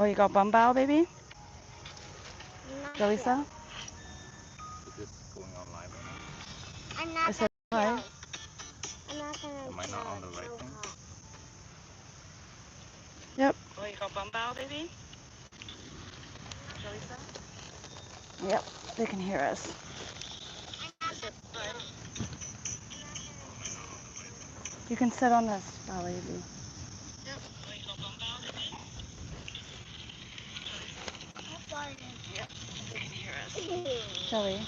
Oh, you got bum bow, baby? Not Jalisa? Is this going on live right now? I'm not Is it gonna live? I'm not gonna Am I not on the right thing? Yep. Oh, you got bum bow, baby? Jalisa? Yep, they can hear us. Is it live? You can sit on this, baby. Yep. Oh, you got bum bow, baby? Yep, they can hear us. Jelly.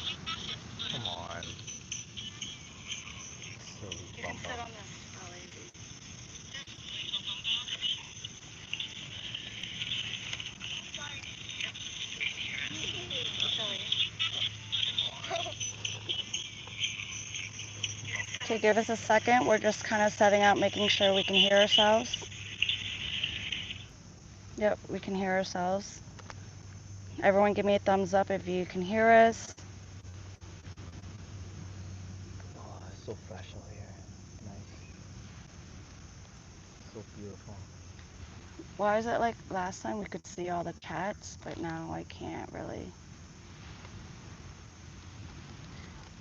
Come on. Silly You can bum sit bum. on this, baby. Jelly. Okay, give us a second. We're just kind of setting up, making sure we can hear ourselves. Yep, we can hear ourselves. Everyone give me a thumbs up if you can hear us. Oh, it's so fresh out here. Nice. So beautiful. Why is it like last time we could see all the chats, but now I can't really?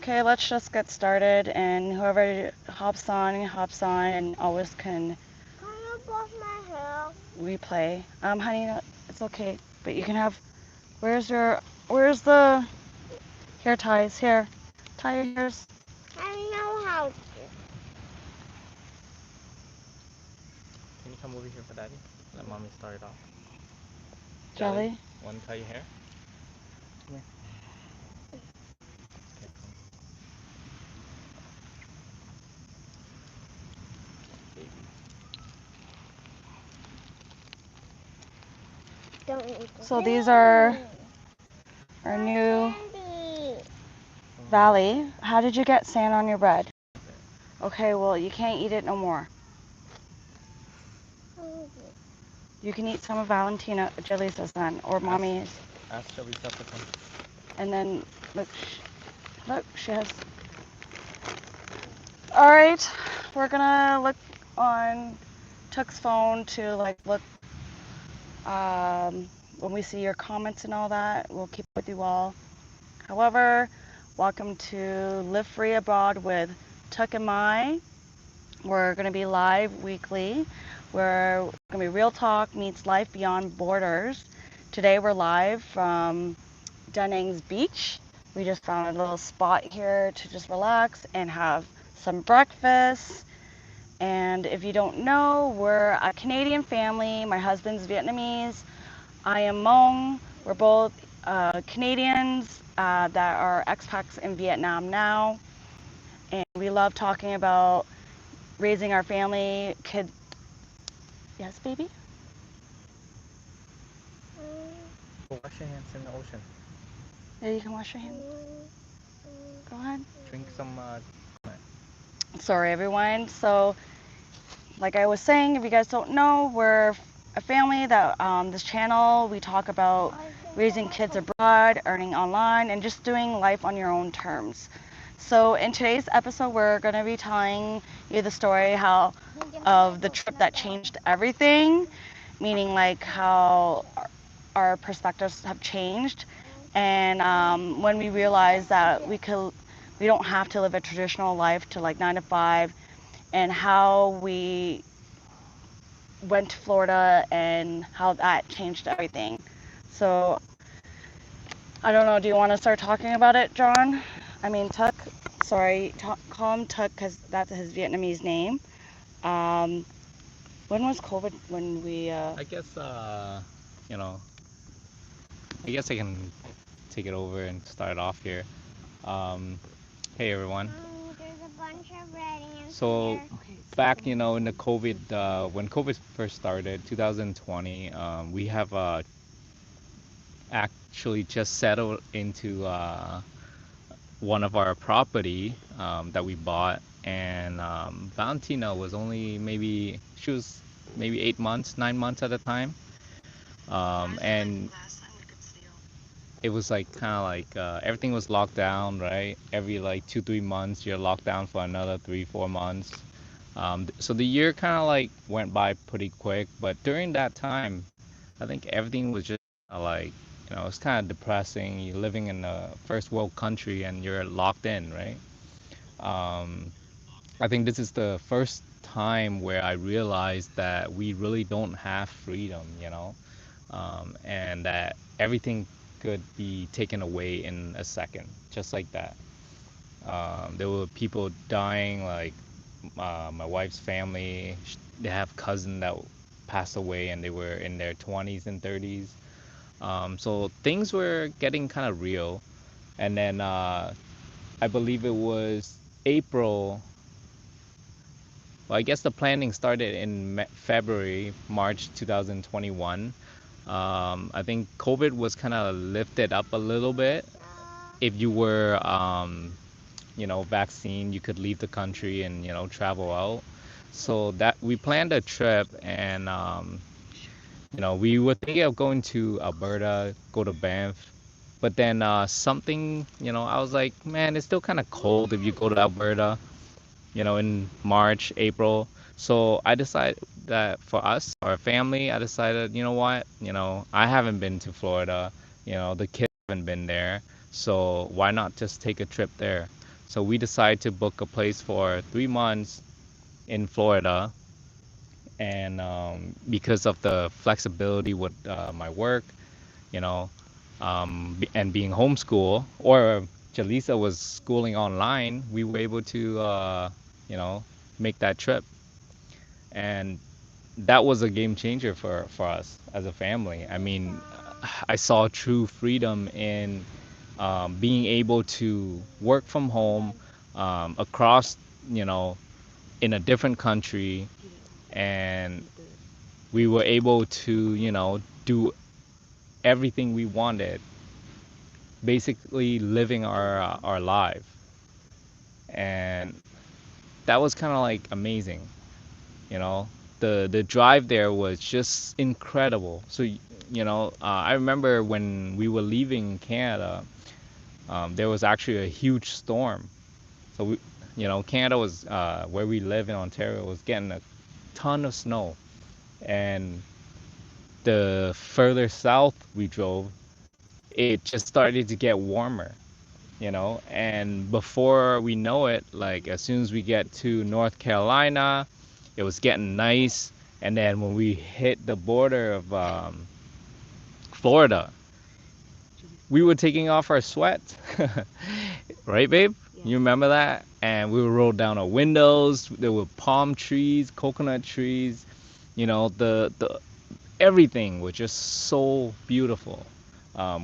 Okay, let's just get started, and whoever hops on, and always can my hair. replay. Honey, it's okay, but you can have, where's the hair ties? Here, tie your hairs. I know how to. Can you come over here for daddy? Let mommy start it off. Jelly. Want to tie your hair? Come here. Okay, come. Baby. Don't need to. So these are our new Valley. How did you get sand on your bread? Okay, well, you can't eat it no more. You can eat some of Valentina, Jaleesa's then, or mommy's. Ask Jalisa to come. And then, look, she has. All right, we're gonna look on Tuck's phone to like look when we see your comments and all that. We'll keep with you all. However, welcome to Live Free Abroad with Tuck and Mai. We're going to be live weekly. We're going to be real talk meets life beyond borders. Today we're live from Dunning's Beach. We just found a little spot here to just relax and have some breakfast. And if you don't know, we're a Canadian family. My husband's Vietnamese. I am Hmong. We're both Canadians that are expats in Vietnam now. And we love talking about raising our family, kids. Yes, baby? Go wash your hands in the ocean. Yeah, you can wash your hands. Go ahead. Drink some. Sorry, everyone. So, like I was saying, if you guys don't know, we're a family that this channel, we talk about raising kids abroad, earning online, and just doing life on your own terms. So in today's episode, we're going to be telling you the story of the trip that changed everything, meaning like how our perspectives have changed, and when we realized that we don't have to live a traditional life to like 9 to 5, and how we went to Florida and how that changed everything. So I don't know, do you want to start talking about it, John? I mean, Tuck. Sorry, call him Tuck because that's his Vietnamese name. When was COVID when we... I guess, you know, I guess I can take it over and start off here. Hey, everyone. There's a bunch of red ants So here. back, in the COVID, when COVID first started, 2020, we have actually just settled into one of our property that we bought, and Valentina was she was maybe 8 months, 9 months at the time, and it was like kind of like everything was locked down, right? Every like 2-3 months, you're locked down for another 3-4 months. So the year kind of like went by pretty quick, but during that time, I think everything was just like, it's kind of depressing. You're living in a first world country and you're locked in, right? Um, I think this is the first time where I realized that we really don't have freedom, and that everything could be taken away in a second, just like that. There were people dying, like my wife's family. They have cousin that passed away, and they were in their 20s and 30s. So things were getting kind of real. And then I believe it was April. Well, I guess the planning started in February, March 2021. I think COVID was kind of lifted up a little bit. If you were, vaccine, you could leave the country and, travel out. So that we planned a trip, and, we were thinking of going to Alberta, go to Banff. But then something, I was like, man, it's still kind of cold if you go to Alberta, in March, April. So I decided that for us, our family, I decided, you know what, I haven't been to Florida, the kids haven't been there. So why not just take a trip there? So we decided to book a place for 3 months in Florida. And because of the flexibility with my work, you know, and being homeschool, or Jaleesa was schooling online, we were able to, you know, make that trip. And that was a game changer for us as a family. I mean, I saw true freedom in being able to work from home across, you know, in a different country, and we were able to, do everything we wanted, basically living our life. And that was kind of like amazing, you know. The drive there was just incredible. So I remember when we were leaving Canada, there was actually a huge storm. So Canada was where we live in Ontario was getting a ton of snow. And the further south we drove, it just started to get warmer, and before we know it, like as soon as we get to North Carolina, it was getting nice. And then when we hit the border of Florida, we were taking off our sweats. Right, babe? You remember that? And we would roll down our windows. There were palm trees, coconut trees, the everything was just so beautiful.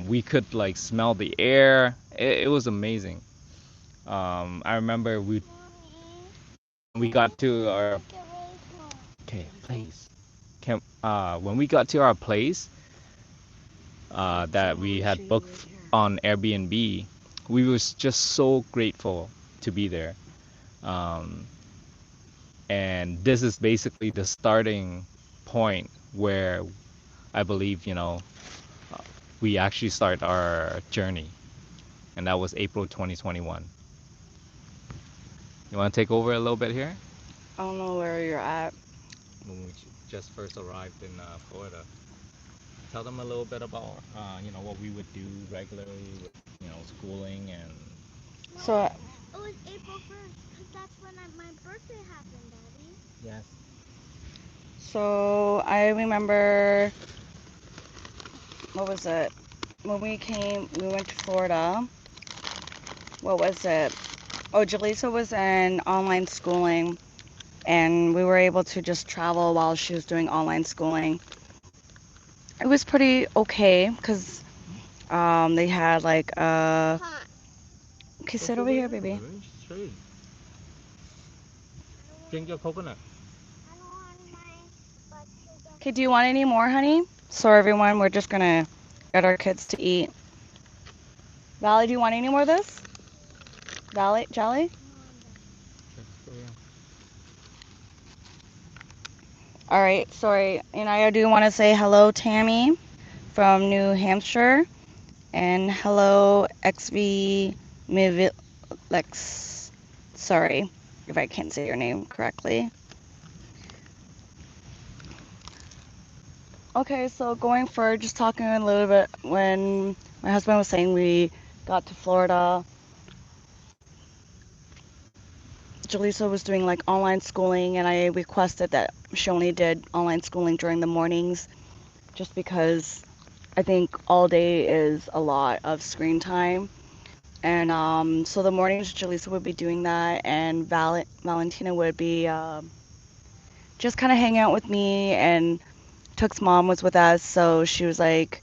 We could like smell the air. It was amazing. I remember we got to our place. When we got to our place that we had booked on Airbnb, we was just so grateful to be there. Um, and this is basically the starting point where I believe, uh, we actually start our journey. And that was April 2021. You want to take over a little bit here? I don't know where you're at. When we just first arrived in Florida. Tell them a little bit about, what we would do regularly with, schooling and. So, It was April 1st, because that's when my birthday happened, Daddy. Yes. so I remember, what was it? When we went to Florida. What was it? Oh, Jaleesa was in online schooling, and we were able to just travel while she was doing online schooling. It was pretty okay because they had like Huh. okay, sit over here, baby. Drink your coconut. I don't want my butt sugar. Okay, do you want any more, honey? So everyone, we're just gonna get our kids to eat. Valley, do you want any more of this? Valley, Jelly? All right, sorry. And I do want to say hello, Tammy from New Hampshire, and hello, XV Mivlex. Sorry if I can't say your name correctly. Okay, so going forward, just talking a little bit when my husband was saying we got to Florida, Jaleesa was doing like online schooling, and I requested that she only did online schooling during the mornings just because I think all day is a lot of screen time. And so the mornings, Jaleesa would be doing that, and Valentina would be just kind of hanging out with me. And Took's mom was with us, so she was like,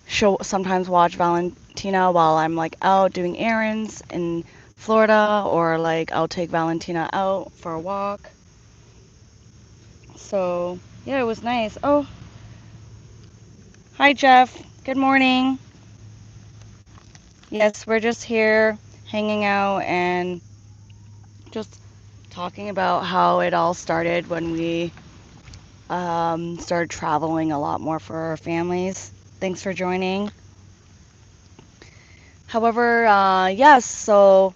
she'll sometimes watch Valentina while I'm like out doing errands in Florida, or like I'll take Valentina out for a walk. So yeah, it was nice. Oh, hi Jeff. Good morning. Yes, we're just here hanging out and just talking about how it all started when we started traveling a lot more for our families. Thanks for joining. However, yes, so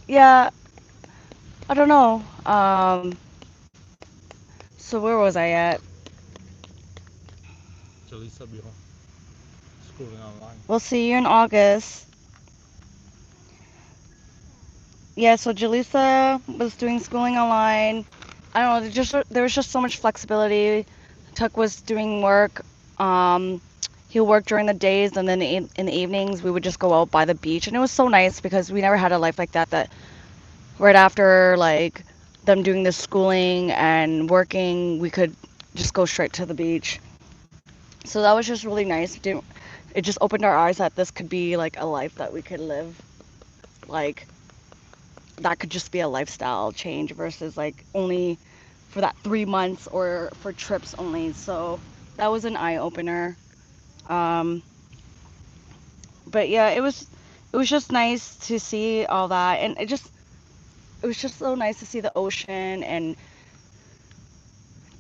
yeah, I don't know. So where was I at? Jaleesa be schooling online. We'll see you in August. Yeah, so Jaleesa was doing schooling online. I don't know, there was just so much flexibility. Tuck was doing work. Um, he'll work during the days, and then in the evenings we would just go out by the beach, and it was so nice because we never had a life like that. That right after like them doing the schooling and working, we could just go straight to the beach. So that was just really nice. It just opened our eyes that this could be like a life that we could live. Like that could just be a lifestyle change versus like only for that 3 months or for trips only. So that was an eye opener. Um, but yeah, it was just nice to see all that, and it was just so nice to see the ocean and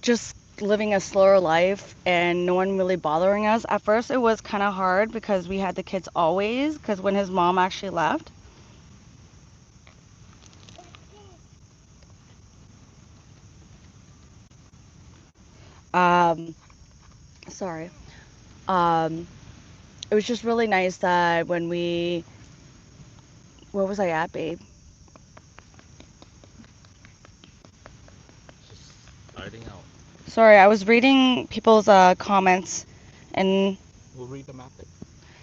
just living a slower life and no one really bothering us. At first, it was kind of hard because we had the kids always, because when his mom actually left, um, sorry, um, it was just really nice that when we, where was I at, babe? Just starting out. Sorry, I was reading people's comments, and We'll read them after.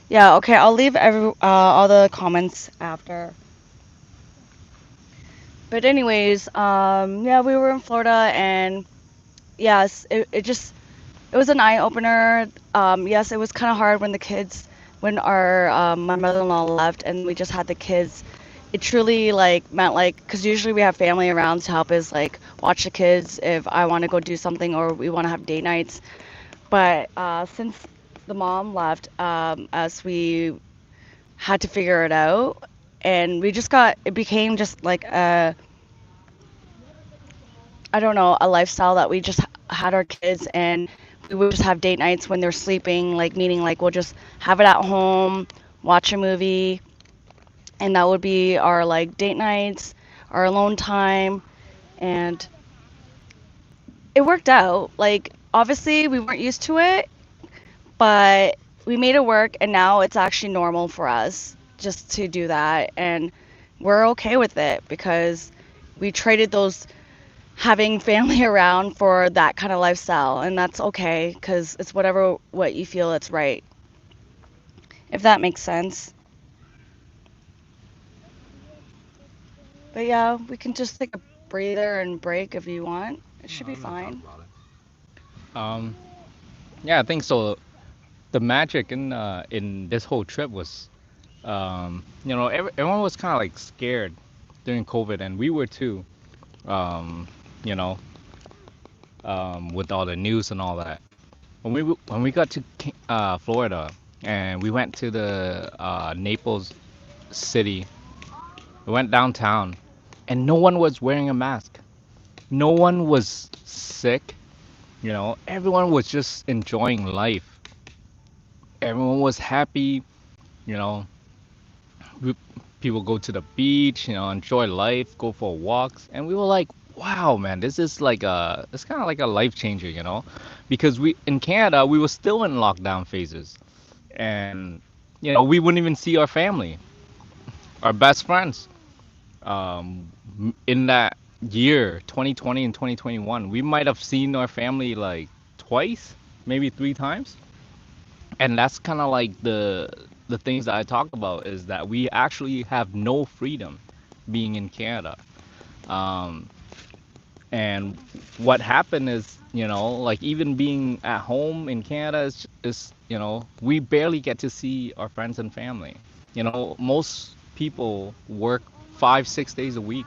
yeah, okay, I'll leave all the comments after. But anyways, yeah, we were in Florida, and yes, it was an eye opener. Yes, it was kind of hard when when our my mother-in-law left, and we just had the kids. It truly like meant like, because usually we have family around to help us like watch the kids if I want to go do something or we want to have date nights. But since the mom left, us we had to figure it out, and it became just like I don't know, a lifestyle that we just had our kids, and we would just have date nights when they're sleeping, like meaning like we'll just have it at home, watch a movie, and that would be our like date nights, our alone time, and it worked out. Like obviously we weren't used to it, but we made it work, and now it's actually normal for us just to do that, and we're okay with it because we traded those having family around for that kind of lifestyle, and that's okay because it's whatever what you feel that's right, if that makes sense. But yeah, we can just take a breather and break if you want. It No, should be I'm gonna talk fine. about it. Yeah, I think so. The magic in this whole trip was, everyone was kind of like scared during COVID, and we were too. Um, you know, with all the news and all that. When we got to Florida and we went to the Naples city, we went downtown, and no one was wearing a mask. No one was sick. Everyone was just enjoying life. Everyone was happy. You know, we, people go to the beach, enjoy life, go for walks, and we were like, wow, man, this is like it's kind of like a life changer, because we in Canada we were still in lockdown phases, and we wouldn't even see our family, our best friends. In that year, 2020 and 2021, we might have seen our family like twice, maybe three times, and that's kind of like the things that I talk about is that we actually have no freedom being in Canada. Um, And what happened is, like even being at home in Canada is we barely get to see our friends and family. Most people work 5, 6 days a week.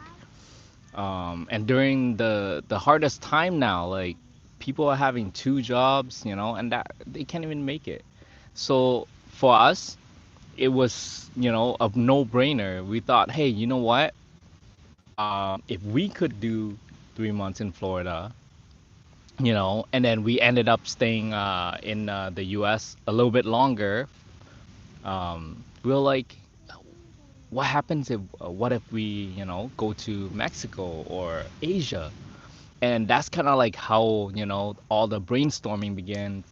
And during the hardest time now, like people are having two jobs, and that they can't even make it. So for us, it was, a no-brainer. We thought, hey, you know what? If we could do 3 months in Florida, and then we ended up staying in the US a little bit longer. We were like, what happens if, what if we, go to Mexico or Asia? And that's kind of like how, all the brainstorming begins.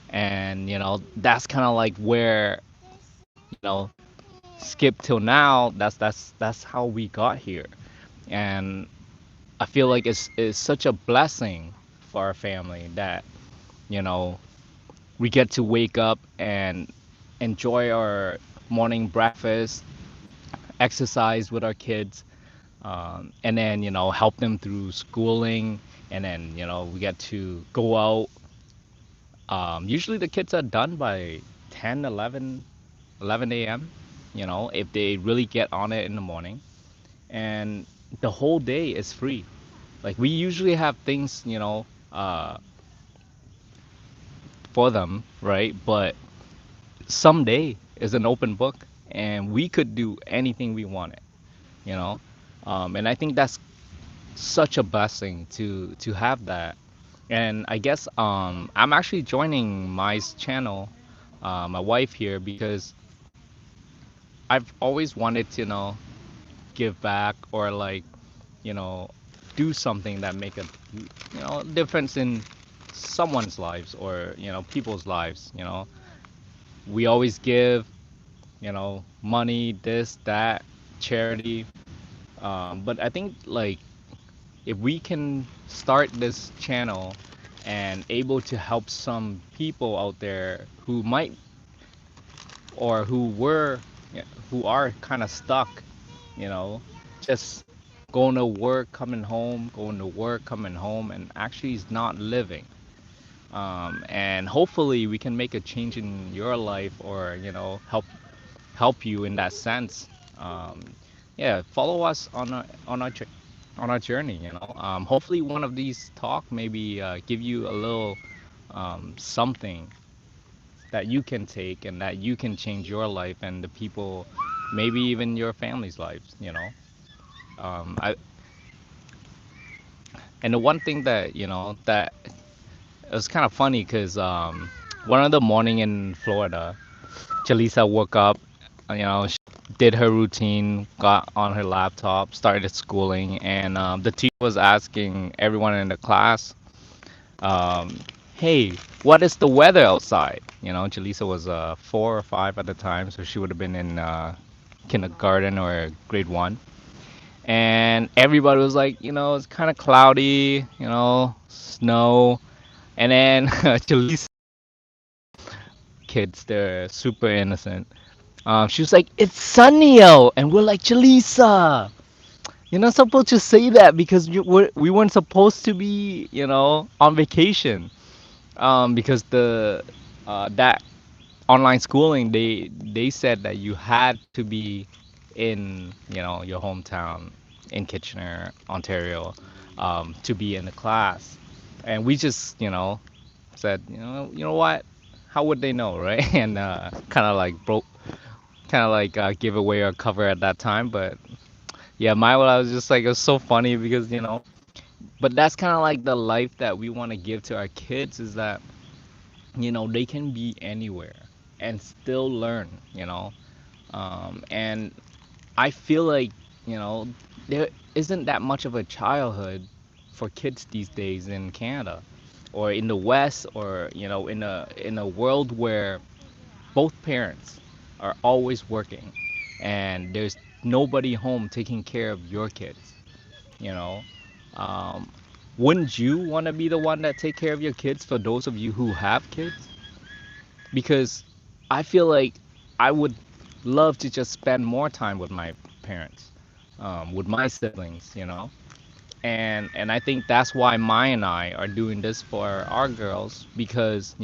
And, that's kind of like where, you know, skip till now, that's how we got here. And I feel like it's such a blessing for our family that, you know, we get to wake up and enjoy our morning breakfast, exercise with our kids, and then help them through schooling, and then we get to go out. Usually the kids are done by 10, 11 a.m. If they really get on it in the morning, and the whole day is free. Like we usually have things for them, right? But someday is an open book, and we could do anything we wanted, you know. And I think that's such a blessing to have that. And I guess I'm actually joining my channel, my wife here, because I've always wanted to give back, or like you know do something that make a difference in someone's lives, or people's lives. We always give, money, this, that, charity. But I think like if we can start this channel and able to help some people out there who might, or yeah, who are kind of stuck, you know, just going to work, coming home, going to work, coming home, and actually is not living. And hopefully we can make a change in your life, or help you in that sense. Um, yeah, follow us on our journey. Hopefully one of these talk maybe give you a little something that you can take, and that you can change your life and the people, maybe even your family's lives. I And the one thing that that it was kind of funny, because one of the morning in Florida, Jaleesa woke up, she did her routine, got on her laptop, started schooling, and the teacher was asking everyone in the class, um, "Hey, what is the weather outside?" Jaleesa was 4 or 5 at the time, so she would have been in kindergarten or grade one. And everybody was like, it's kind of cloudy, snow. And then Jaleesa, kids, they're super innocent. She was like, "It's sunny out," and we're like, "Jaleesa, you're not supposed to say that, because we weren't supposed to be, on vacation." Because the that online schooling, they said that you had to be in, your hometown in Kitchener, Ontario, to be in the class. And we just, said, what? How would they know, right? And kind of like broke, kind of like give away our cover at that time. But yeah, my I was just like, it was so funny, because but that's kind of like the life that we want to give to our kids, is that they can be anywhere and still learn. And I feel like you know there. isn't that much of a childhood for kids these days in Canada or in the West, or in a world where both parents are always working and there's nobody home taking care of your kids, you know. Um, wouldn't you want to be the one that take care of your kids, for those of you who have kids? Because I feel like I would love to just spend more time with my parents, with my siblings, and I think that's why Maya and I are doing this for our girls, because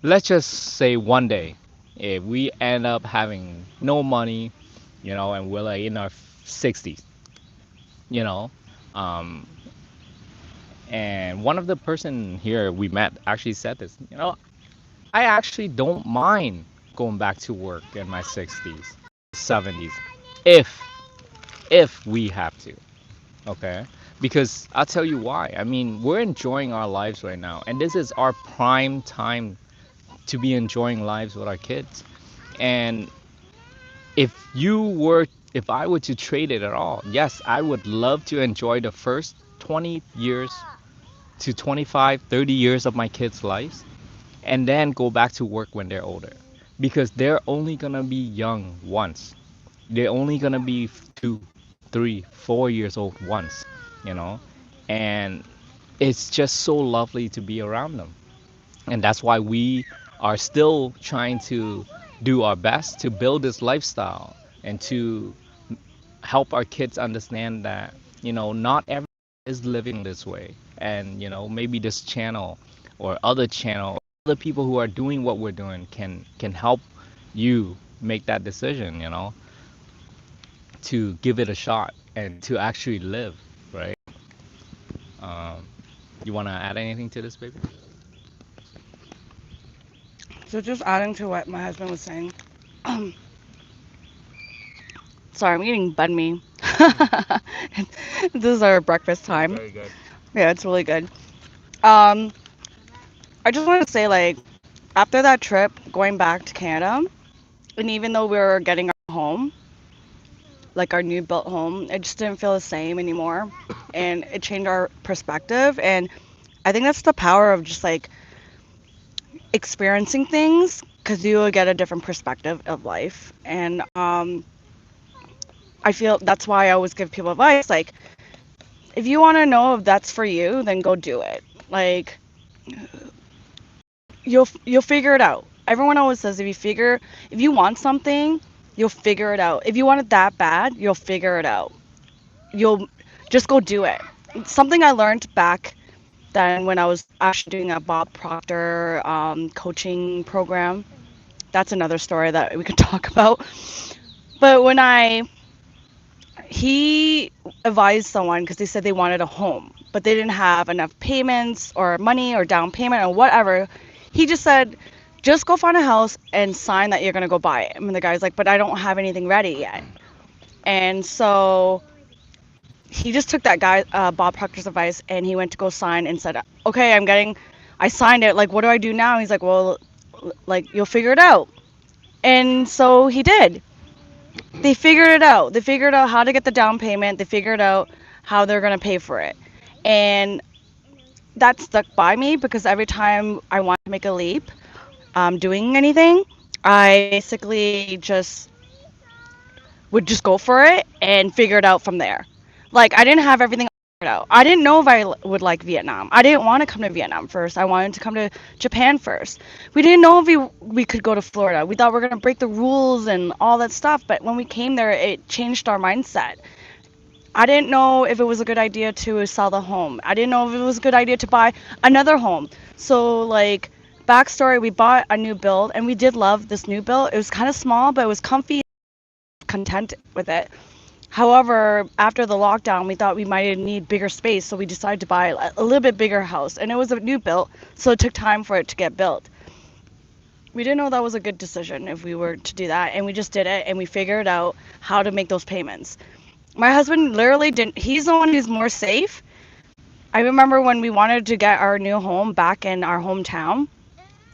let's just say one day if we end up having no money, and we're like in our 60s, you know um, and one of the person here we met actually said this, I actually don't mind going back to work in my 60s, 70s, if we have to. Okay, because I'll tell you why. I mean, we're enjoying our lives right now, and this is our prime time to be enjoying lives with our kids. And if I were to trade it at all, yes, I would love to enjoy the first 20 years to 25, 30 years of my kids' lives, and then go back to work when they're older, because they're only gonna be young once. They're only gonna be 2, 3, 4 years old once, you know, and it's just so lovely to be around them. And that's why we are still trying to do our best to build this lifestyle and to help our kids understand that not everyone is living this way, and maybe this channel or other channel, other people who are doing what we're doing can help you make that decision, to give it a shot and to actually live, right? um, you want to add anything to this, baby? So just adding to what my husband was saying. Sorry, I'm eating banh mi. This is our breakfast time. Very good. Yeah, it's really good. Um, I just want to say, like, after that trip, going back to Canada, and even though we were getting our home, like our new built home, it just didn't feel the same anymore. And it changed our perspective. And I think that's the power of just like experiencing things, because you will get a different perspective of life. And I feel that's why I always give people advice. Like, if you want to know if that's for you, then go do it. Like, you'll figure it out. Everyone always says if you want something, you'll figure it out. If you want it that bad, you'll figure it out. You'll just go do it. Something I learned back then when I was actually doing a Bob Proctor coaching program. That's another story that we could talk about. But he advised someone, because they said they wanted a home, but they didn't have enough payments or money or down payment or whatever. He just said, just go find a house and sign that you're going to go buy it. And the guy's like, but I don't have anything ready yet. And so he just took that guy, Bob Proctor's advice, and he went to go sign and said, okay, I signed it. Like, what do I do now? He's like, well, like, you'll figure it out. And so he did. They figured it out. They figured out how to get the down payment. They figured out how they're going to pay for it. And that stuck by me, because every time I want to make a leap, doing anything, I basically just would just go for it and figure it out from there. Like, I didn't have everything figured out. I didn't know if I would like Vietnam. I didn't want to come to Vietnam first. I wanted to come to Japan first. We didn't know if we could go to Florida. We thought we were going to break the rules and all that stuff. But when we came there, it changed our mindset. I didn't know if it was a good idea to sell the home. I didn't know if it was a good idea to buy another home. So, like, backstory, we bought a new build, and we did love this new build. It was kind of small, but it was comfy, content with it. However, after the lockdown, we thought we might need bigger space, so we decided to buy a little bit bigger house. And it was a new build, so it took time for it to get built. We didn't know that was a good decision if we were to do that, and we just did it, and we figured out how to make those payments. My husband literally didn't, he's the one who's more safe. I remember when we wanted to get our new home back in our hometown,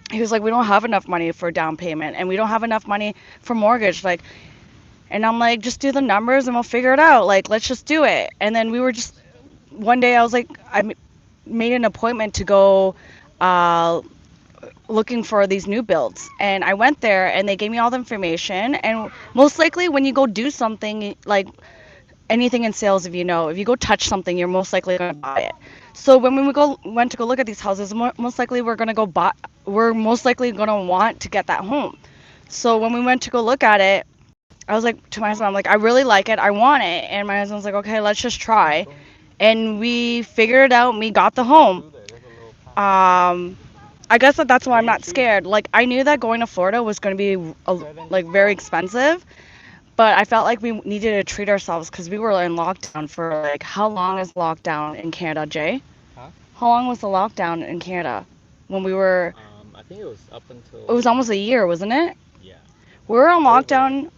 he was like, we don't have enough money for down payment, and we don't have enough money for mortgage. Like, And I'm like, just do the numbers and we'll figure it out. Like, let's just do it. And then we were just, one day I was like, made an appointment to go uh, looking for these new builds. And I went there and they gave me all the information. And most likely when you go do something, like anything in sales, if you go touch something, you're most likely going to buy it. So when went to go look at these houses, most likely we're most likely going to want to get that home. So when we went to go look at it, I was like to my husband, I'm like, I really like it, I want it. And my husband was like, okay, let's just try. And we figured it out and we got the home. I guess that's why I'm not scared. Like, I knew that going to Florida was going to be like very expensive, but I felt like we needed to treat ourselves because we were in lockdown for like, how long is lockdown in Canada, Jay? Huh? How long was the lockdown in Canada when we were? I think it was up until. It was almost a year, wasn't it? Yeah. We were on lockdown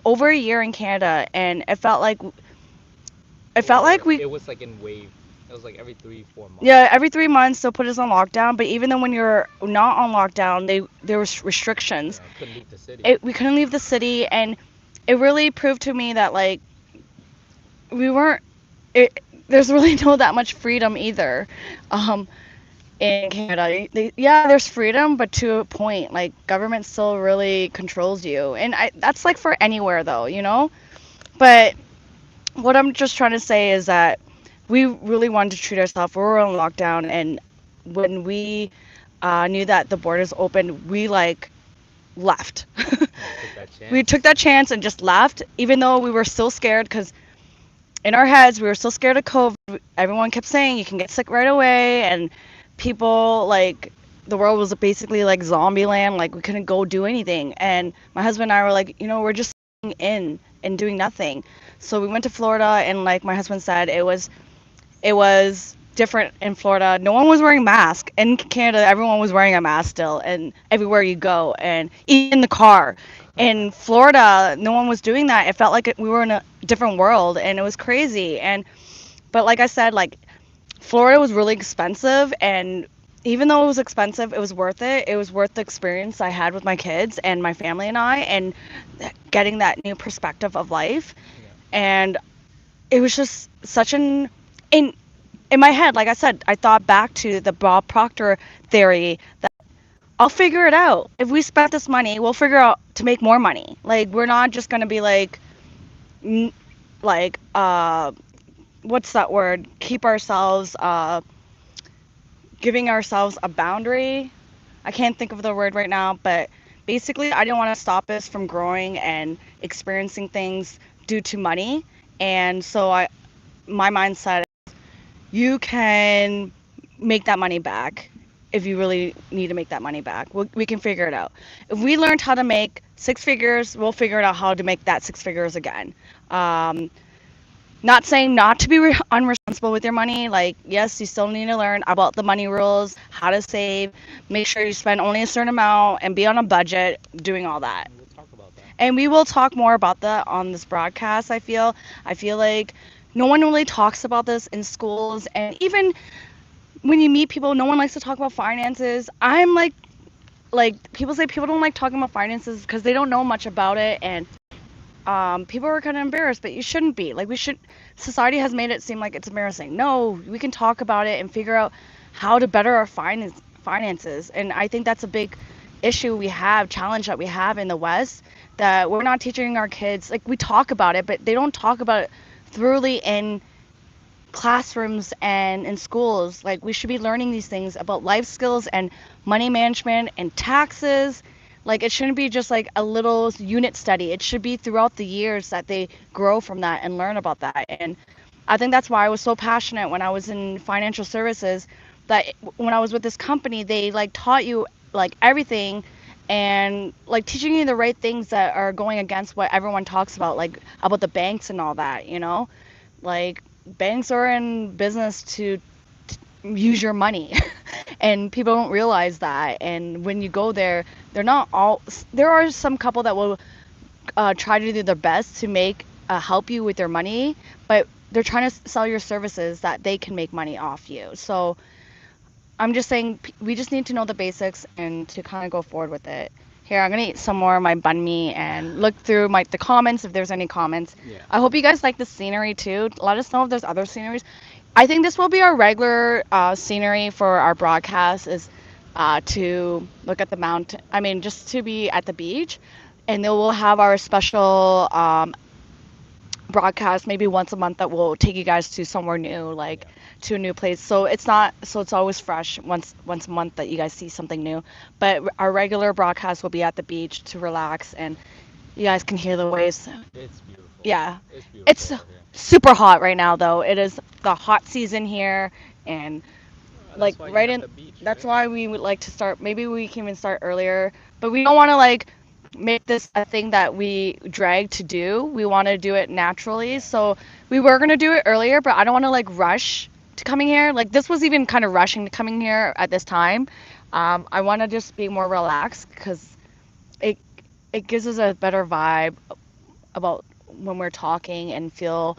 over a year in Canada, and it felt like we. It was like in wave. It was like every 3-4 months. Yeah, every 3 months they'll put us on lockdown. But even then, when you're not on lockdown, there was restrictions. Yeah, couldn't leave the city. We couldn't leave the city, and it really proved to me that like we weren't. There's really no that much freedom either. In Canada, there's freedom, but to a point. Like, government still really controls you, and that's like for anywhere though, But what I'm just trying to say is that we really wanted to treat ourselves. We were on lockdown, and when we knew that the borders opened, we like left. We took that chance and just left, even though we were still scared because in our heads we were still scared of COVID. Everyone kept saying you can get sick right away, and people like the world was basically like zombie land. Like, we couldn't go do anything, and my husband and I were like, we're just sitting in and doing nothing. So we went to Florida, and like my husband said, it was different in Florida. No one was wearing masks. In Canada, everyone was wearing a mask still, and everywhere you go, and even in the car. In Florida, no one was doing that. It felt like we were in a different world, and it was crazy. But like I said, like, Florida was really expensive, and even though it was expensive, it was worth it. It was worth the experience I had with my kids and my family and I, and getting that new perspective of life. And it was just such in my head, like I said, I thought back to the Bob Proctor theory that I'll figure it out. If we spent this money, we'll figure out to make more money. Like, we're not just gonna be like, like, what's that word? Keep ourselves, giving ourselves a boundary. I can't think of the word right now, but basically, I didn't want to stop us from growing and experiencing things due to money. And so my mindset is, you can make that money back if you really need to make that money back. We can figure it out. If we learned how to make 6 figures, we'll figure out how to make that 6 figures again. Not saying not to be unresponsible with your money. Like, yes, you still need to learn about the money rules, how to save, make sure you spend only a certain amount, and be on a budget, doing all that. We'll talk about that. And we will talk more about that on this broadcast, I feel like no one really talks about this in schools, and even when you meet people, no one likes to talk about finances. I'm like people say people don't like talking about finances because they don't know much about it, and people are kind of embarrassed, but you shouldn't be. Like, society has made it seem like it's embarrassing. No, we can talk about it and figure out how to better our finances. And I think that's a big challenge that we have in the West, that we're not teaching our kids. Like, we talk about it, but they don't talk about it thoroughly in classrooms and in schools. Like, we should be learning these things about life skills and money management and taxes. Like, it shouldn't be just like a little unit study. It should be throughout the years that they grow from that and learn about that. And I think that's why I was so passionate when I was in financial services, that when I was with this company, they like taught you like everything, and like teaching you the right things that are going against what everyone talks about, like about the banks and all that, Like, banks are in business to use your money. And people don't realize that. And when you go there, there are some couple that will try to do their best to help you with their money, but they're trying to sell your services that they can make money off you. So I'm just saying, we just need to know the basics and to kind of go forward with it. Here, I'm gonna eat some more of my banh mi and look through the comments if there's any comments. Yeah. I hope you guys like the scenery too. Let us know if there's other sceneries. I think this will be our regular scenery for our broadcast is to look at the mountain. I mean, just to be at the beach, and then we'll have our special broadcast maybe once a month that will take you guys to somewhere new, like Yeah. to a new place. So it's not so it's always fresh once a month that you guys see something new. But our regular broadcast will be at the beach to relax and you guys can hear the waves. It's beautiful. Yeah. It's beautiful It's out here. super hot right now though. It is the hot season here and like That's why you right have in the beach, that's right? why we would like to start maybe we can even start earlier but we don't want to like make this a thing that we drag to do. We want to do it naturally, Yeah. so we were going to do it earlier but I don't want to like rush to coming here. Like this was even kind of rushing to coming here at this time. I want to just be more relaxed because it it gives us a better vibe about when we're talking and feel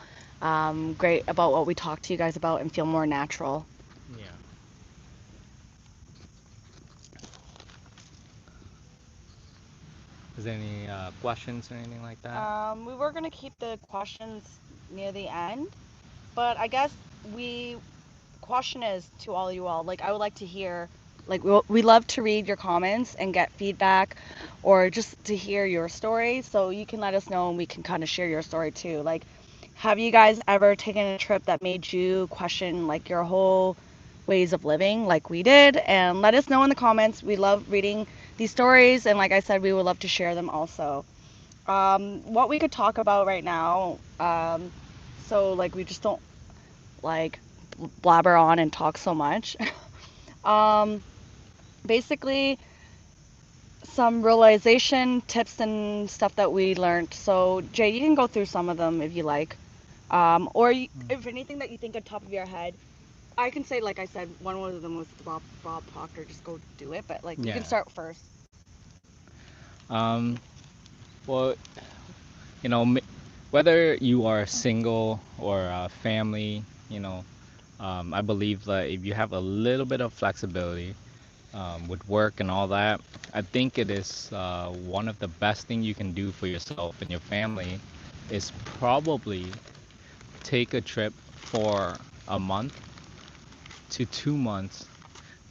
great about what we talk to you guys about and feel more natural. Yeah. Is there any questions or anything like that? We were gonna keep the questions near the end, but I guess we question is to all you all. Like I would like to hear, like we love to read your comments and get feedback, or just to hear your story. So you can let us know and we can kind of share your story too. Like, have you guys ever taken a trip that made you question like your whole ways of living, like we did? And let us know in the comments. We love reading these stories, and like I said, we would love to share them also. What we could talk about right now, so like we just don't like blabber on and talk so much. um, Basically, some realization tips and stuff that we learned. So Jay, you can go through some of them if you like, or if anything that you think on top of your head. I can say, like I said, one of them was the Bob Proctor. Just go do it, but like you can Yeah. start first. Um, well, you know, whether you are single or a family, you know, I believe that if you have a little bit of flexibility with work and all that, I think it is one of the best thing you can do for yourself and your family is probably take a trip for a month to 2 months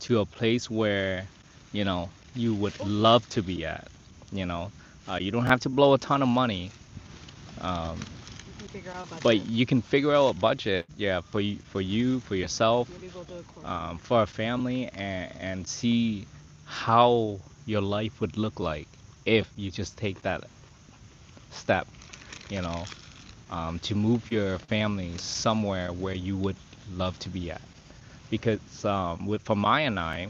to a place where, you know, you would love to be at. You know, you don't have to blow a ton of money. Um, You can figure out a but budget. you can figure out a budget, yeah, for yourself, Maybe we'll do a quote. for a family, and see how your life would look like if you just take that step, you know, to move your family somewhere where you would love to be at. Because for Maya and I,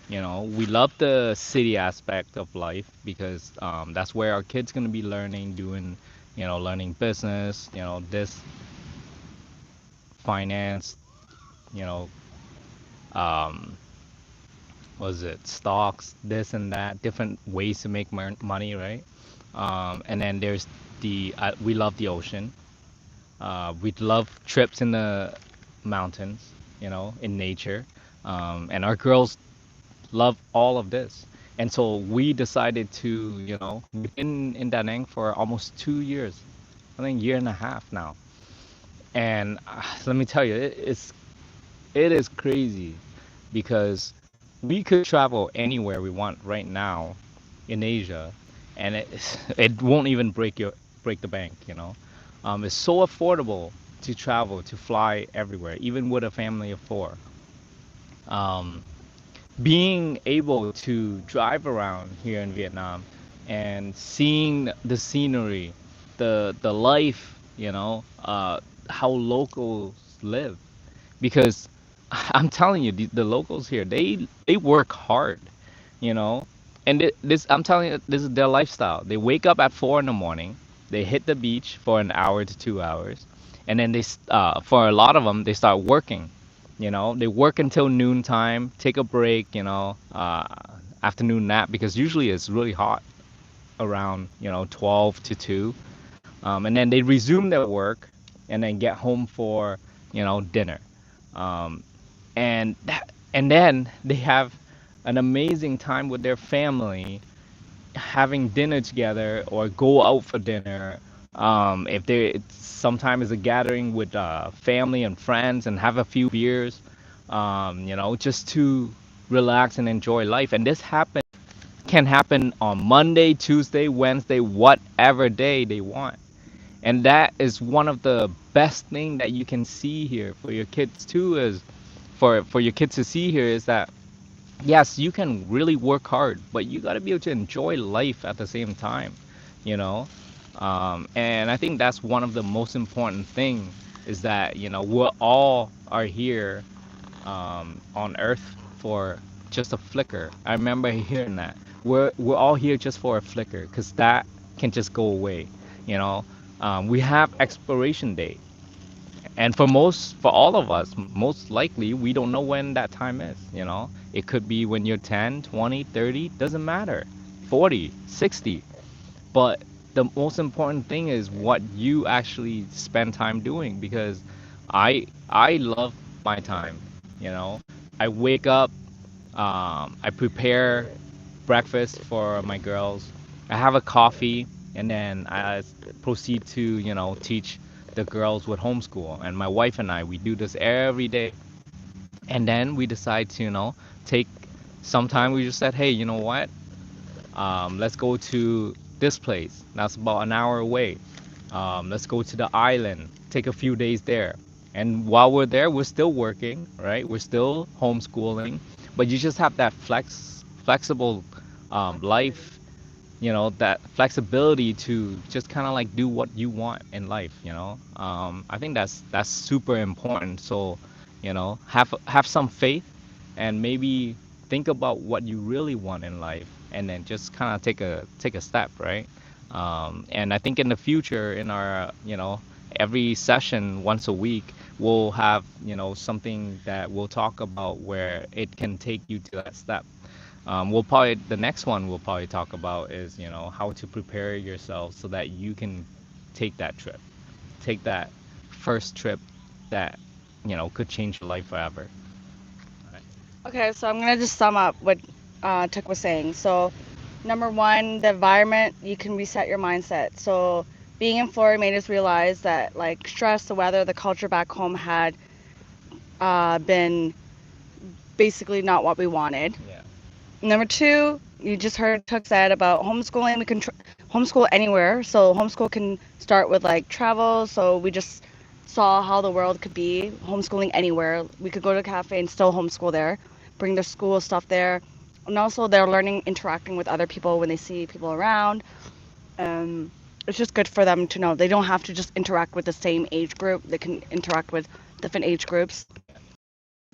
you know, we love the city aspect of life because that's where our kids gonna be learning, doing, you know, learning business, you know, this finance, you know, um, was it stocks, this and that, different ways to make money, right? And then there's we love the ocean. We love trips in the mountains, you know, in nature. And our girls love all of this. And so we decided to, you know, we've been in Da Nang for almost 2 years, I think year and a half now. And let me tell you, it is crazy because we could travel anywhere we want right now in Asia, and it won't even break the bank, you know. It's so affordable to travel, to fly everywhere, even with a family of four. Um, Being able to drive around here in Vietnam and seeing the scenery, the life, you know, how locals live, because I'm telling you, the locals here, they work hard, you know, and this I'm telling you, this is their lifestyle. They wake up at 4 in the morning, they hit the beach for an hour to 2 hours, and then for a lot of them, they start working. You know, they work until noontime, take a break, you know, afternoon nap because usually it's really hot around 12 to 2, and then they resume their work and then get home for dinner, um, and then they have an amazing time with their family having dinner together or go out for dinner. If there sometimes is a gathering with family and friends and have a few beers, just to relax and enjoy life. And this can happen on Monday, Tuesday, Wednesday, whatever day they want. And that is one of the best thing that you can see here for your kids too, is for your kids to see here is that yes, you can really work hard, but you got to be able to enjoy life at the same time, you know. And I think that's one of the most important thing is that we all are here on Earth for just a flicker. I remember hearing that we're all here just for a flicker, because that can just go away, you know. We have expiration date, and for all of us, most likely we don't know when that time is, you know. It could be when you're 10, 20, 30, doesn't matter, 40, 60. But the most important thing is what you actually spend time doing, because I love my time, you know. I wake up, I prepare breakfast for my girls. I have a coffee, and then I proceed to, teach the girls with homeschool. And my wife and I, we do this every day. And then we decide to, take some time. We just said, hey, you know what? Let's go to this place. That's about an hour away. Let's go to the island. Take a few days there. And while we're there, we're still working, right? We're still homeschooling, but you just have that flexible life, that flexibility to just kind of like do what you want in life, I think that's super important. So, have some faith, and maybe think about what you really want in life, and then just kind of take a step, right? And I think in the future, in our, every session once a week, we'll have, something that we'll talk about where it can take you to that step. The next one we'll probably talk about is, how to prepare yourself so that you can take that trip, take that first trip that, could change your life forever. Right. Okay, so I'm gonna just sum up what Tuk was saying. So, number one, the environment, you can reset your mindset. So, being in Florida made us realize that like stress, the weather, the culture back home had been basically not what we wanted. Yeah. Number two, you just heard Tuk said about homeschooling. We can homeschool anywhere. So homeschool can start with like travel. So we just saw how the world could be homeschooling anywhere. We could go to a cafe and still homeschool there, bring their school stuff there. And also they're learning interacting with other people when they see people around. Um, it's just good for them to know they don't have to just interact with the same age group. They can interact with different age groups.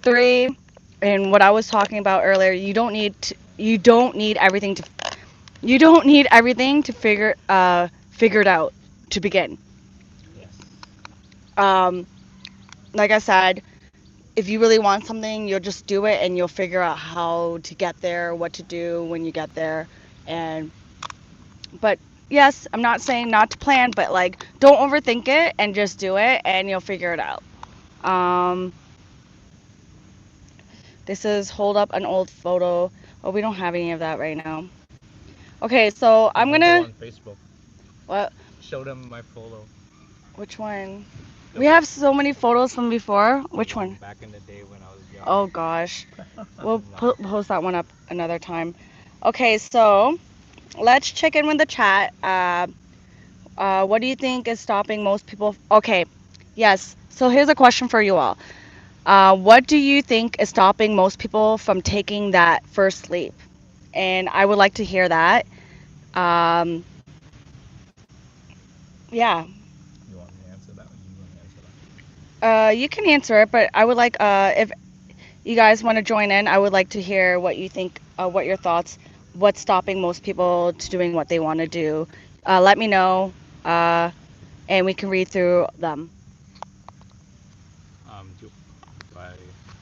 Three, and what I was talking about earlier, you don't need everything to figure it out to begin. Yes. Um, like I said, if you really want something, you'll just do it and you'll figure out how to get there, what to do when you get there. And but yes, I'm not saying not to plan, but like don't overthink it and just do it and you'll figure it out. Um, this is hold up an old photo. Oh, we don't have any of that right now. Okay, so I'm I'm gonna go gonna on Facebook. what? Show them my photo. Which one? The We have so many photos from before. the Which one one? back in the day when I was young. Oh gosh. We'll Nah. post that one up another time. Okay, so let's check in with the chat. What do you think is stopping most people? Okay, yes. So here's a question for you all. What do you think is stopping most people from taking that first leap? And I would like to hear that. Um, yeah, You want me to answer that, or you want to answer that? you can answer it, but I would like if you guys want to join in, I would like to hear what you think, what your thoughts, what's stopping most people to doing what they want to do. Let me know, uh, and we can read through them. Do I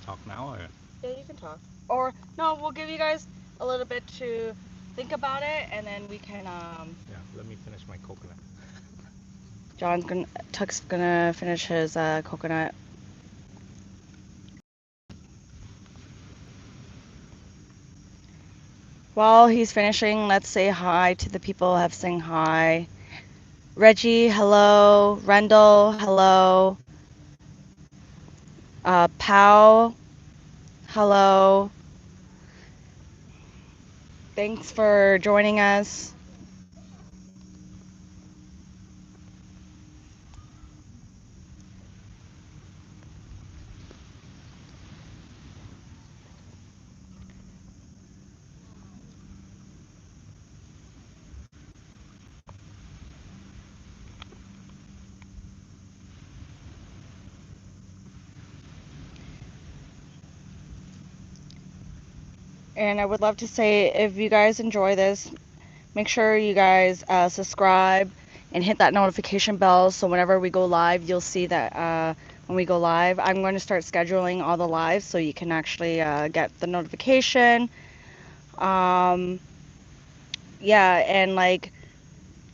talk now, or? Yeah, you can talk. Or no, we'll give you guys a little bit to think about it, and then we can. Yeah, let me finish my coconut. Tuck's gonna finish his coconut. While he's finishing, let's say hi to the people who have saying hi. Reggie, hello. Rendell, hello. Pau, hello. Thanks for joining us. And I would love to say, if you guys enjoy this, make sure you guys subscribe and hit that notification bell, so whenever we go live, you'll see that when we go live. I'm going to start scheduling all the lives so you can actually get the notification. Um, yeah, and like,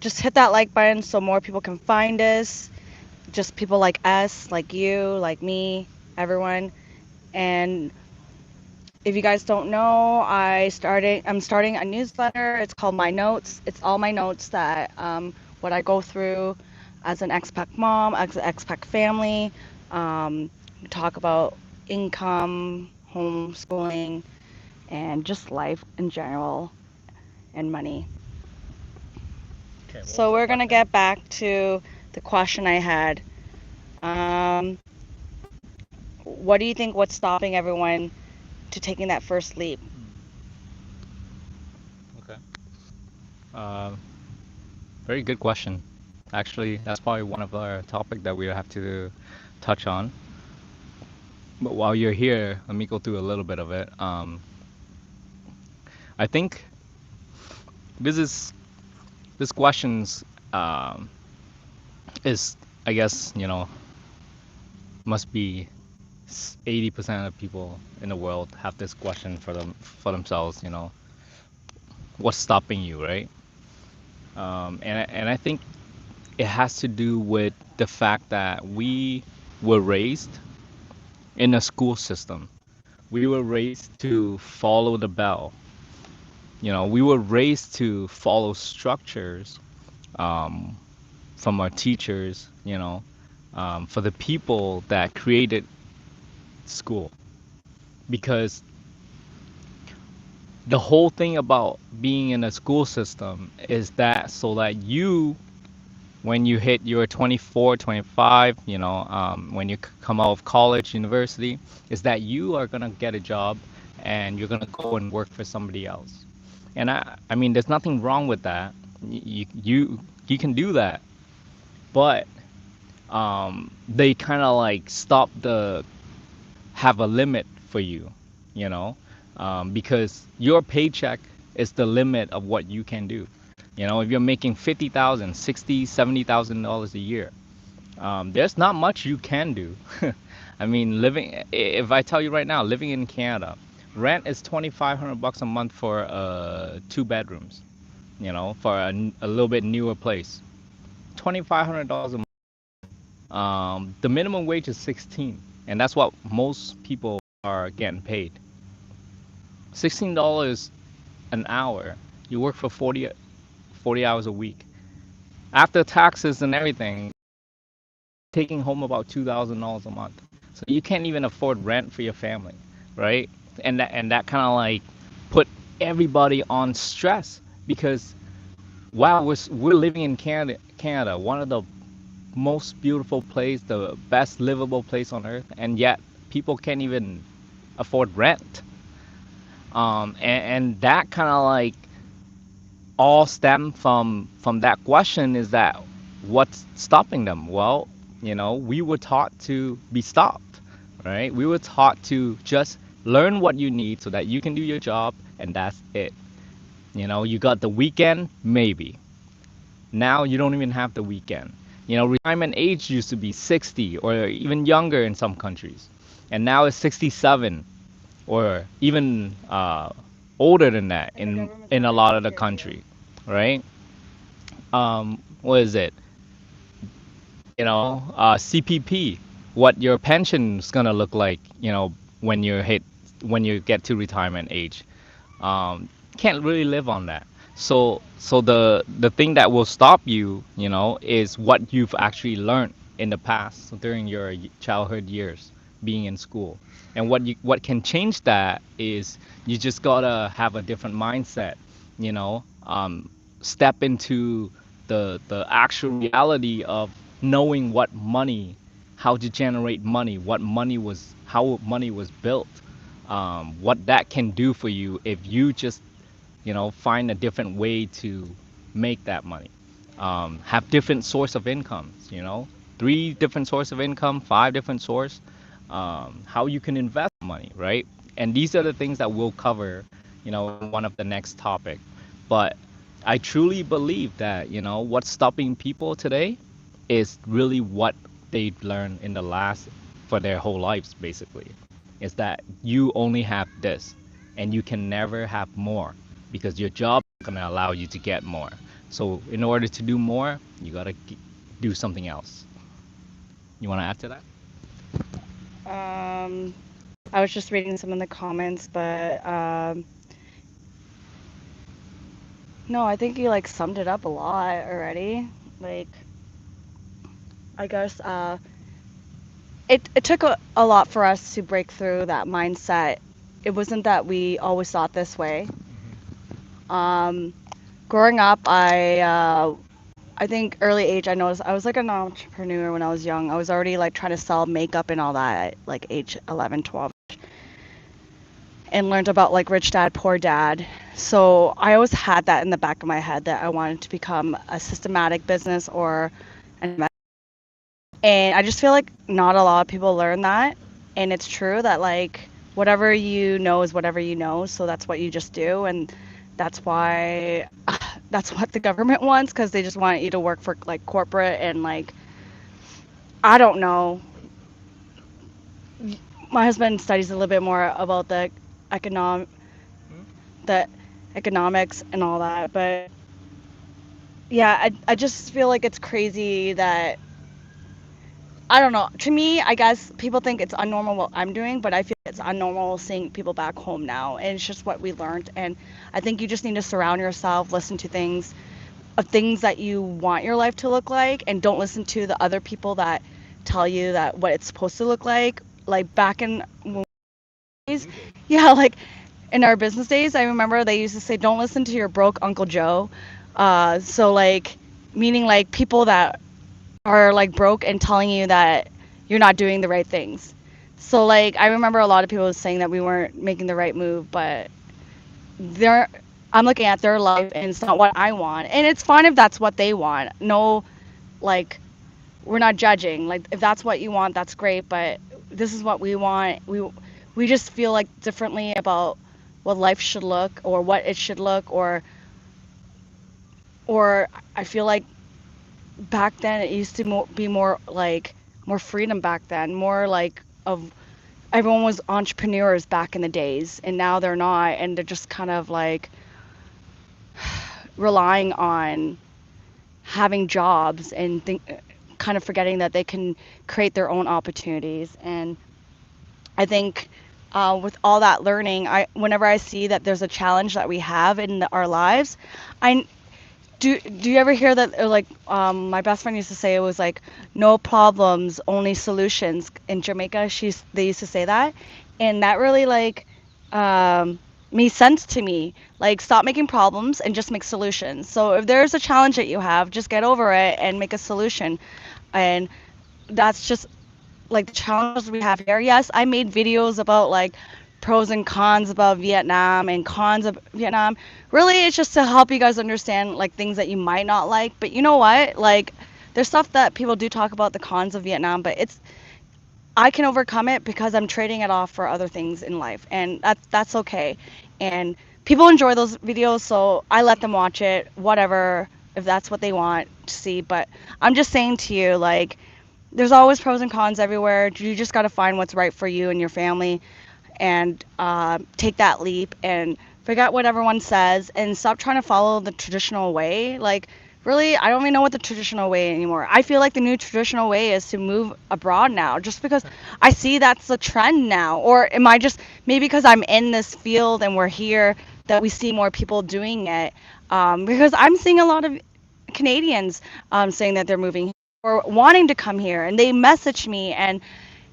just hit that like button so more people can find us. Just people like us, like you, like me, everyone. And if you guys don't know, I'm starting a newsletter. It's called My Notes. It's all my notes that what I go through as an expat mom, as an expat family. We talk about income, homeschooling, and just life in general, and money. Okay, what was So the we're gonna question? get back to the question I had. Um, what do you think? What's stopping everyone to taking that first leap? Okay. Uh, Very good question. Actually, that's probably one of our topic that we have to touch on. But while you're here, let me go through a little bit of it. I think this is this questions um, is, I guess, must be 80% of people in the world have this question for themselves. What's stopping you, right? And I think it has to do with the fact that we were raised in a school system. We were raised to follow the bell. We were raised to follow structures um, from our teachers, for the people that created school. Because the whole thing about being in a school system is that so that you, when you hit your 24, 25, when you come out of college, university, is that you are going to get a job and you're going to go and work for somebody else. And I mean, there's nothing wrong with that. You can do that, but they kind of like stop the have a limit for you, you know, because your paycheck is the limit of what you can do. If you're making 50,000, 60, $70,000 a year, there's not much you can do. I mean, if I tell you right now, living in Canada, rent is 2,500 bucks a month for 2 bedrooms, for a little bit newer place. $2,500 a month. The minimum wage is 16, and that's what most people are getting paid. $16 an hour. You work for 40 hours a week. After taxes and everything, taking home about $2,000 a month. So you can't even afford rent for your family, right? And that kind of like put everybody on stress because wow, we're living in Canada, one of the most beautiful place, the best livable place on earth, and yet people can't even afford rent. And that kind of like all stem from that question is that what's stopping them? Well, we were taught to be stopped, right? We were taught to just learn what you need so that you can do your job, and that's it. You got the weekend, maybe. Now you don't even have the weekend. Retirement age used to be 60 or even younger in some countries, and now it's 67 or even older than that And the in government's in not a going to lot of take the care of you. country, right? What is it? CPP, what your pension's gonna look like, when you get to retirement age. can't really live on that. So the thing that will stop you, is what you've actually learned in the past during your childhood years being in school. And what can change that is you just gotta have a different mindset, step into the actual reality of knowing what money, how to generate money, how money was built, what that can do for you if you just find a different way to make that money. Have different source of incomes, 3 different source of income, 5 different source, how you can invest money, right? And these are the things that we'll cover, in one of the next topic. But I truly believe that, what's stopping people today is really what they've learned in the last, for their whole lives, basically. Is that you only have this and you can never have more because your job is going to allow you to get more. So in order to do more, you got to do something else. You want to add to that? Um, I was just reading some of the comments, but no, I think you like summed it up a lot already. Like, I guess it took a lot for us to break through that mindset. It wasn't that we always thought this way. Um, Growing up, I think early age I noticed I was like an entrepreneur when I was young. I was already like trying to sell makeup and all that at like age 11, 12, and learned about like rich dad, poor dad. So I always had that in the back of my head that I wanted to become a systematic business or an. And I just feel like not a lot of people learn that. And it's true that like whatever you know is whatever you know. So that's what you just do. And that's why that's what the government wants, because they just want you to work for like corporate and like, I don't know. My husband studies a little bit more about economic the economics and all that. But yeah, I just feel like it's crazy that I don't know. To me, I guess people think it's unnormal what I'm doing, but I feel it's unnormal seeing people back home now. And it's just what we learned. And I think you just need to surround yourself, listen to things that you want your life to look like, and don't listen to the other people that tell you that what it's supposed to look like. Like back in days, yeah, like in our business days, I remember they used to say, "Don't listen to your broke Uncle Joe." So like, meaning like people that are like broke and telling you that you're not doing the right things. So like I remember a lot of people saying that we weren't making the right move, but they're I'm looking at their life and it's not what I want. And it's fine if that's what they want. No, like we're not judging. Like if that's what you want, that's great, but this is what we want. We just feel like differently about what life should look or what it should look, or I feel like back then it used to be more like more freedom back then, more like of everyone was entrepreneurs back in the days, and now they're not, and they're just kind of like relying on having jobs and kind of forgetting that they can create their own opportunities. And I think with all that learning, whenever I see that there's a challenge that we have in our lives, I do you ever hear that like my best friend used to say it was like no problems, only solutions in Jamaica. They used to say that, and that really like um, made sense to me. Like stop making problems and just make solutions. So if there's a challenge that you have, just get over it and make a solution. And that's just like the challenges we have here. Yes, I made videos about like pros and cons about Vietnam and cons of Vietnam. Really, it's just to help you guys understand like things that you might not like. But you know what? Like there's stuff that people do talk about the cons of Vietnam, but I can overcome it because I'm trading it off for other things in life, and that's okay. And people enjoy those videos, so I let them watch it, whatever, if that's what they want to see. But I'm just saying to you, like, there's always pros and cons everywhere. You just got to find what's right for you and your family, and take that leap and forget what everyone says and stop trying to follow the traditional way. Like, really, I don't even know what the traditional way anymore. I feel like the new traditional way is to move abroad now, just because I see that's the trend now. Or am I just maybe because I'm in this field and we're here that we see more people doing it. Because I'm seeing a lot of Canadians saying that they're moving or wanting to come here, and they message me, and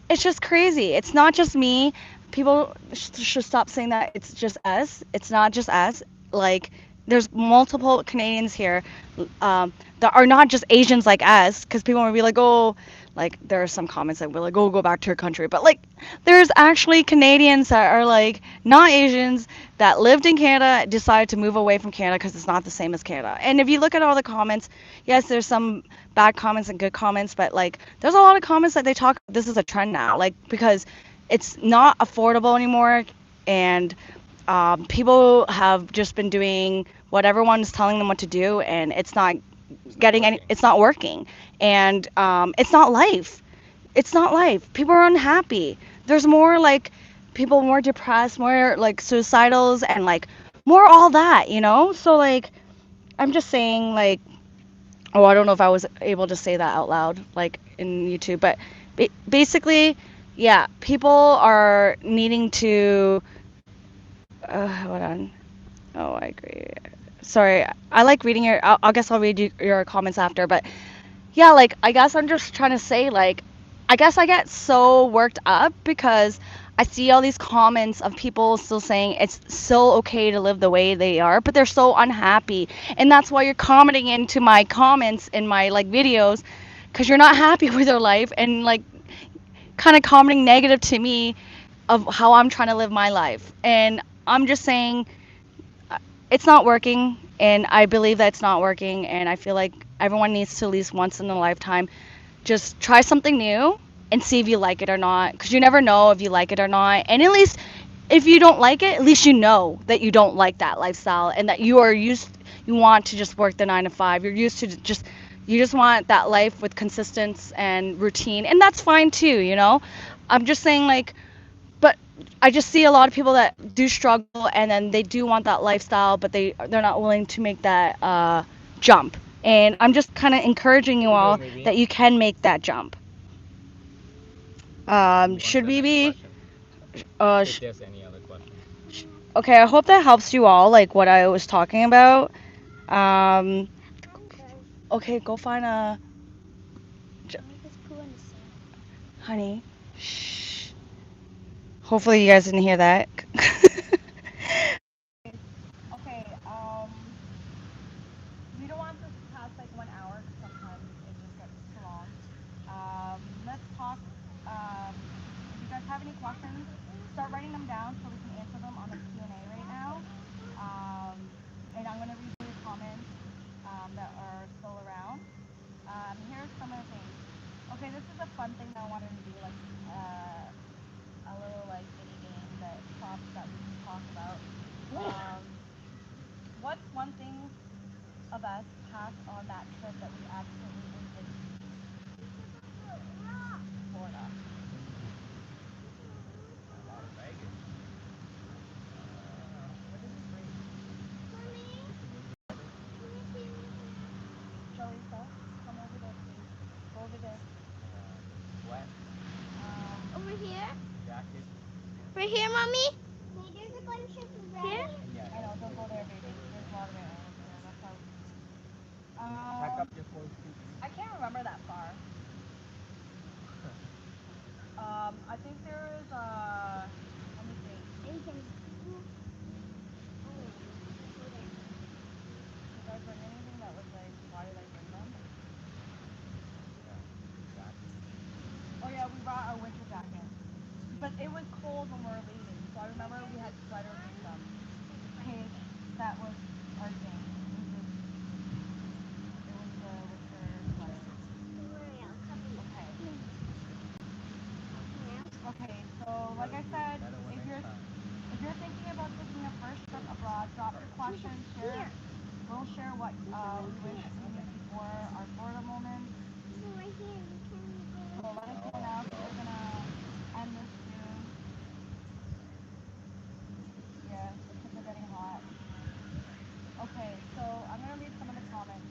it's just crazy. It's not just me. People should stop saying that it's just us. It's not just us. Like, there's multiple Canadians here that are not just Asians like us, because people will be like, oh, like, there are some comments that will like, oh, go back to your country. But, like, there's actually Canadians that are, like, not Asians that lived in Canada, decided to move away from Canada because it's not the same as Canada. And if you look at all the comments, yes, there's some bad comments and good comments, but, like, there's a lot of comments that they talk, this is a trend now, like, because it's not affordable anymore, and people have just been doing what everyone's telling them what to do, and it's not working, and it's not life. It's not life. People are unhappy. There's more like people more depressed, more like suicidals, and like more all that, you know. So like I'm just saying like, oh, I don't know if I was able to say that out loud like in YouTube, but basically, yeah, people are needing to. Hold on. Oh, I agree. Sorry, I like reading your. I guess I'll read your comments after, but yeah, like I guess I'm just trying to say like I guess I get so worked up because I see all these comments of people still saying it's so okay to live the way they are, but they're so unhappy. And that's why you're commenting into my comments in my like videos because you're not happy with your life and like kind of commenting negative to me of how I'm trying to live my life. And I'm just saying it's not working, and I believe that it's not working, and I feel like everyone needs to at least once in a lifetime just try something new and see if you like it or not, because you never know if you like it or not. And at least if you don't like it, at least you know that you don't like that lifestyle and that you want to just work the 9 to 5. You're used to you just want that life with consistency and routine, and that's fine too, you know. I'm just saying like, but I just see a lot of people that do struggle and then they do want that lifestyle, but they're not willing to make that jump. And I'm just kind of encouraging you all that you can make that jump. Should we be? If there's any other questions. Okay, I hope that helps you all, like what I was talking about. Um, okay, go find a. Honey, shh. Hopefully you guys didn't hear that. Okay, we don't want this to pass like 1 hour because sometimes it just gets too long. Let's talk. If you guys have any questions, start writing them down so we can answer them on the Q&A right now. Um, and I'm going to read the comments that are still around. Here's some of the things. Okay, this is a fun thing that I wanted to do, like a little like mini game that prompts that we can talk about. Um, what's one thing of us passed on that trip that we absolutely didn't Florida? A lot of baggage. What did we bring? Jolisa, come over there, please. Go over there. Sweat, Over here? jacket. Right here, mommy? Hey, there's a bunch of here? Yeah, I know, don't go there, baby. There's a lot of animals there. That's how. Pack up your clothes too. I can't remember that far. I think there is let me think. And you can. You guys bring anything that was like, why did I bring them? Yeah, jacket. Oh yeah, we brought our winter jackets. But it was cold when we were leaving, so I remember we had sweaters and stuff. Pink, that was our thing. It was the winter sweater. Okay. Okay, so like I said, Better one if next you're time. if you're thinking about taking your first trip abroad, drop your questions, share. We'll share what we wish we knew before our Florida moments. Right here. So let us know now, so we're gonna end this soon. Yeah, the kids are getting hot. Okay, so I'm gonna read some of the comments.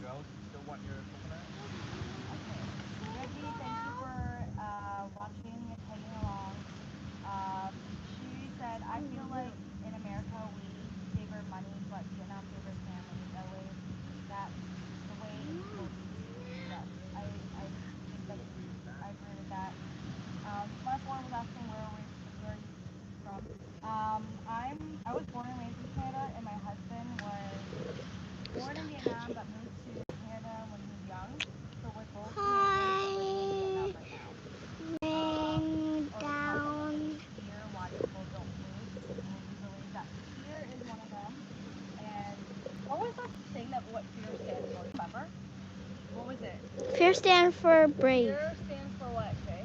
Girls, still want your coconut? Okay. Reggie, thank you for watching and tagging along. Fear stands for brave. Fear stands for what, Jay?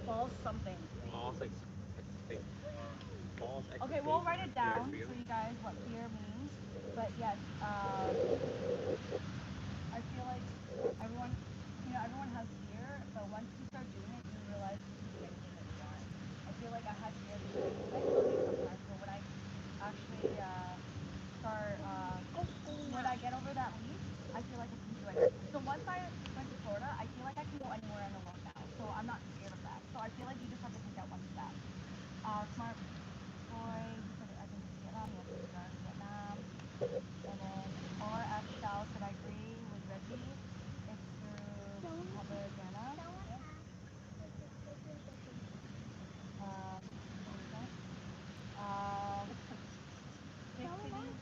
False something. False Okay, we'll write it down for you guys what fear means. But yes, I feel like everyone, everyone has fear, but once you start doing it, you realize you can do anything that you want. I feel like I had fear at the beginning, and I still do sometimes, but when I actually start, when I get over that leap, I feel like I can do anything. So once I went to Florida, I feel like I can go anywhere in the world now. So I'm not scared of that. So I feel like you just have to take that one step. Smart boy, he said I think it's Vietnam, yes, it's Vietnam. And then RF Shell said I agree with Reggie. It's through propaganda. Yeah. What was that? Big cities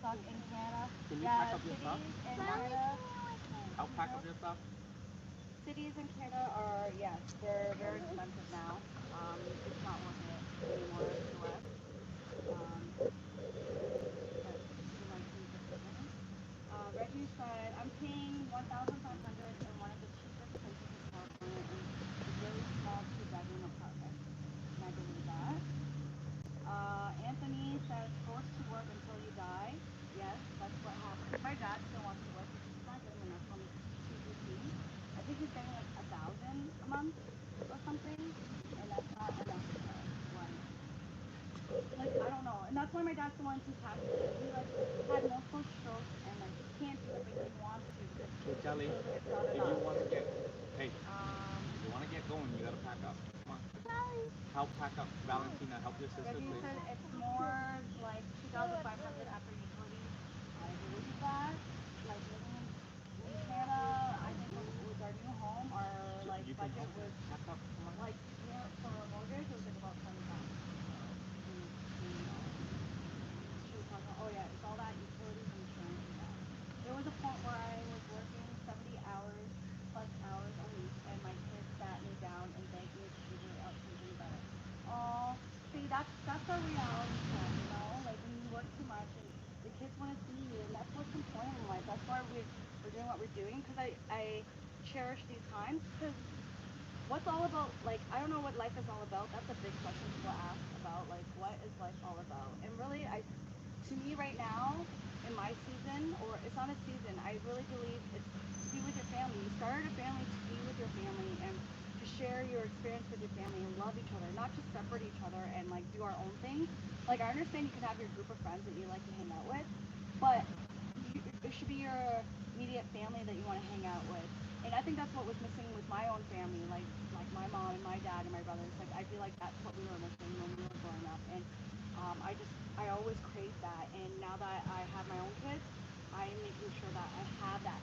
suck in Canada. Can you Yeah, pack up your stuff? cities in Canada. I'll pack up your stuff. Cities in Canada are, yes, they're very expensive now. It's not worth it anymore to us. But he would like to use the decision. Reggie said, I'm paying $1,500 in one of the cheapest places in California in a really small two-bedroom apartment. Can I believe that? Anthony says, forced to work until you die. Yes, that's what happened. My dad still wants to work because he's not getting enough from TGC. I think he's getting like 1,000 a month or something, and that's not enough for him. Like I don't know, and that's why my dad's the one who's taxes it. He like had multiple strokes and like he can't do it, but he wants to because So Kelly, it's not if you enough. want to get, hey, if you want to get going, you gotta pack up. Come on. Help pack up. Valentina, help your sister, Reggie please. said it's more like 2,500 after utilities. I believe that. Like living in Canada, I think with our new home, our like You can budget help was pack up. Come on. like for a mortgage, it was like about 20,000. She was talking about, oh yeah, it's all that utilities and insurance and that. There was a point where I was working 70 hours plus hours a week, and my kids sat me down and begged me to figure out something better. Oh, see, that's our reality check, you know? Like when you work too much and the kids want to see you, and that's what's important in life. That's why we're doing what we're doing, because I cherish these times, because what's all about, like, I don't know what life is all about. That's a big question people ask about, like, what is life all about? And really, to me right now, in my season, or it's not a season, I really believe it's to be with your family. You started a family to be with your family and to share your experience with your family and love each other, not just separate each other and like do our own thing. Like I understand you can have your group of friends that you like to hang out with, but it should be your immediate family that you want to hang out with. And I think that's what was missing with my own family, like my mom and my dad and my brothers. Like I feel like that's what we were missing when we were growing up. And I always craved that. And now that I have my own kids, I am making sure that I have that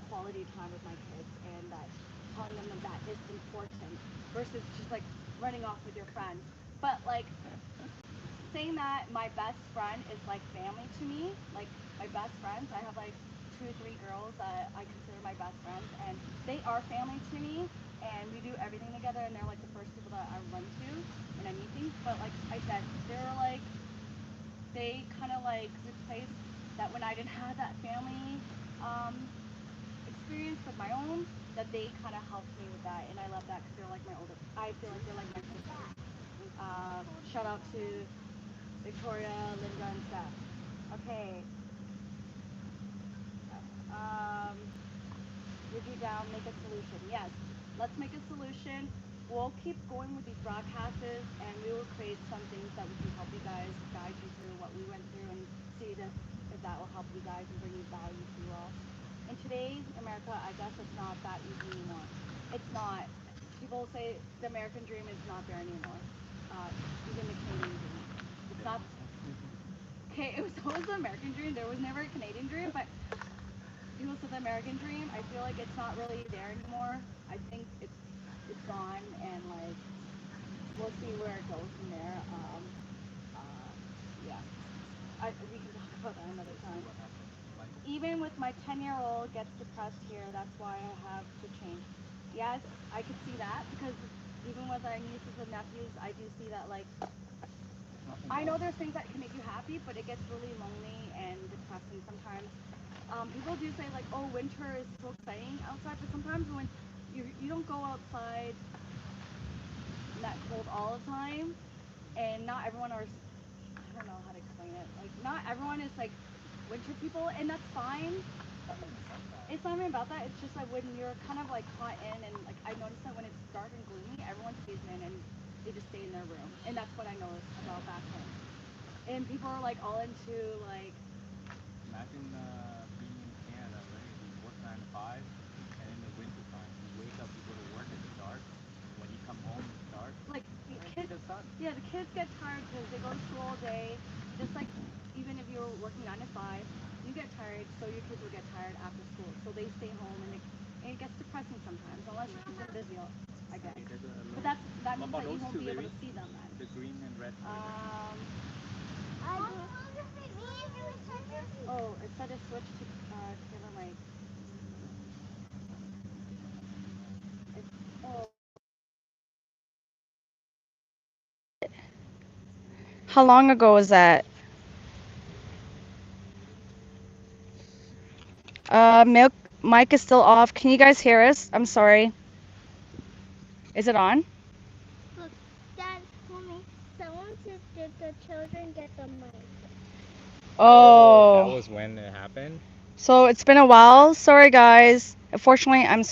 quality time with my kids and that telling them that it's important versus just like running off with your friends. But like saying that my best friend is like family to me, like my best friends, I have like 2 or 3 girls that I consider my best friends, and they are family to me, and we do everything together, and they're like the first people that I run to when I meet things. But like I said, they kind of like replaced that when I didn't have that family experience with my own, that they kind of helped me with that, and I love that because they're like my older. I feel like they're like my sisters. Shout out to Victoria, Linda, and Steph. Okay. Um, review down, make a solution. Yes, let's make a solution. We'll keep going with these broadcasts, and we will create some things that we can help you guys, guide you through what we went through, and see if that will help you guys and bring you value to you all. In today's America, I guess it's not that easy anymore. It's not. People say the American dream is not there anymore. Even the Canadian dream. It's not. Okay, it was always the American dream. There was never a Canadian dream, but people say the American dream. I feel like it's not really there anymore. I think it's gone, and like we'll see where it goes from there. Yeah, we can talk about that another time. Even with my 10-year-old gets depressed here, that's why I have to change. Yes, I could see that because even with our nieces and nephews, I do see that like I know there's things that can make you happy, but it gets really lonely and depressing sometimes. people do say like, oh, winter is so exciting outside, but sometimes when you don't go outside that cold all the time, and not everyone are, I don't know how to explain it. Like, not everyone is like winter people, and that's fine. It's not even about that. It's just like when you're kind of like caught in, and like I noticed that when it's dark and gloomy, everyone stays in and they just stay in their room, and that's what I noticed about back home. And people are like all into like, Imagine being in Canada, right? We work 9 to 5, and in the winter time, you wake up, you go to work, it's dark. When you come home, it's dark. like the You don't see kids. the sun. Yeah, the kids get tired because they go to school all day. Just like even if you're working 9 to 5, you get tired, so your kids will get tired after school. So they stay home, and it gets depressing sometimes, unless you're super busy, I guess. Okay, there's a But little. that What means about that you those won't two, be able baby? to see them then. The green and red toilet. Oh, it said to switch to Taylor Mike. Oh. How long ago was that? Milk mic is still off. Can you guys hear us? I'm sorry. Is it on? Look, Dad, Mommy, someone said did the children get the mic? That Oh. was when it happened. So it's been a while. Sorry, guys. Unfortunately, I'm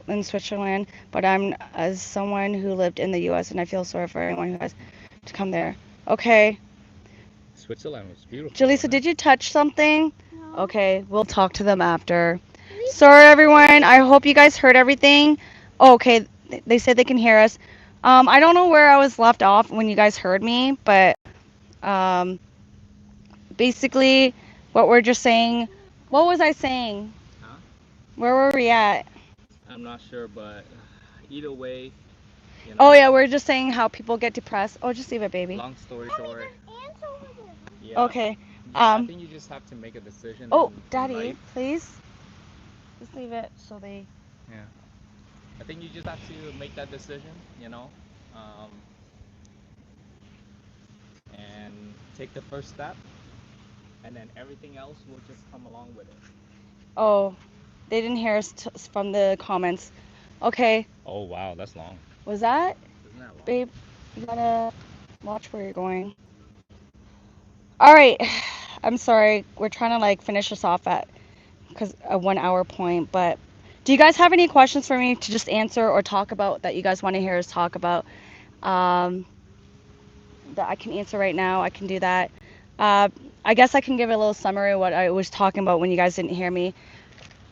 in Switzerland, but I'm as someone who lived in the U.S. and I feel sorry for anyone who has to come there. Okay. Switzerland was beautiful, Jaleesa, wasn't did it? you touch something? No. Okay, we'll talk to them after. Please. Sorry, everyone. I hope you guys heard everything. Oh, okay, they said they can hear us. I don't know where I was left off when you guys heard me, but um, basically, what we're just saying. What was I saying? Huh? Where were we at? I'm not sure, but either way, you Oh know, yeah, we're just saying how people get depressed. Oh, just leave it, baby. long story Mommy, short, there's ants over there. yeah, Okay. I think you just have to make a decision Oh, in Daddy, life. please. Just leave it so they. Yeah. I think you just have to make that decision, um, and take the first step, and then everything else will just come along with it. Oh, they didn't hear us from the comments. Okay. Oh wow, that's long. Was that? Isn't that long? Babe, you gotta watch where you're going. All right. I'm sorry. We're trying to like finish this off at because a 1 hour point. But do you guys have any questions for me to just answer or talk about that you guys want to hear us talk about? Um, that I can answer right now. I can do that. Uh, I guess I can give a little summary of what I was talking about when you guys didn't hear me.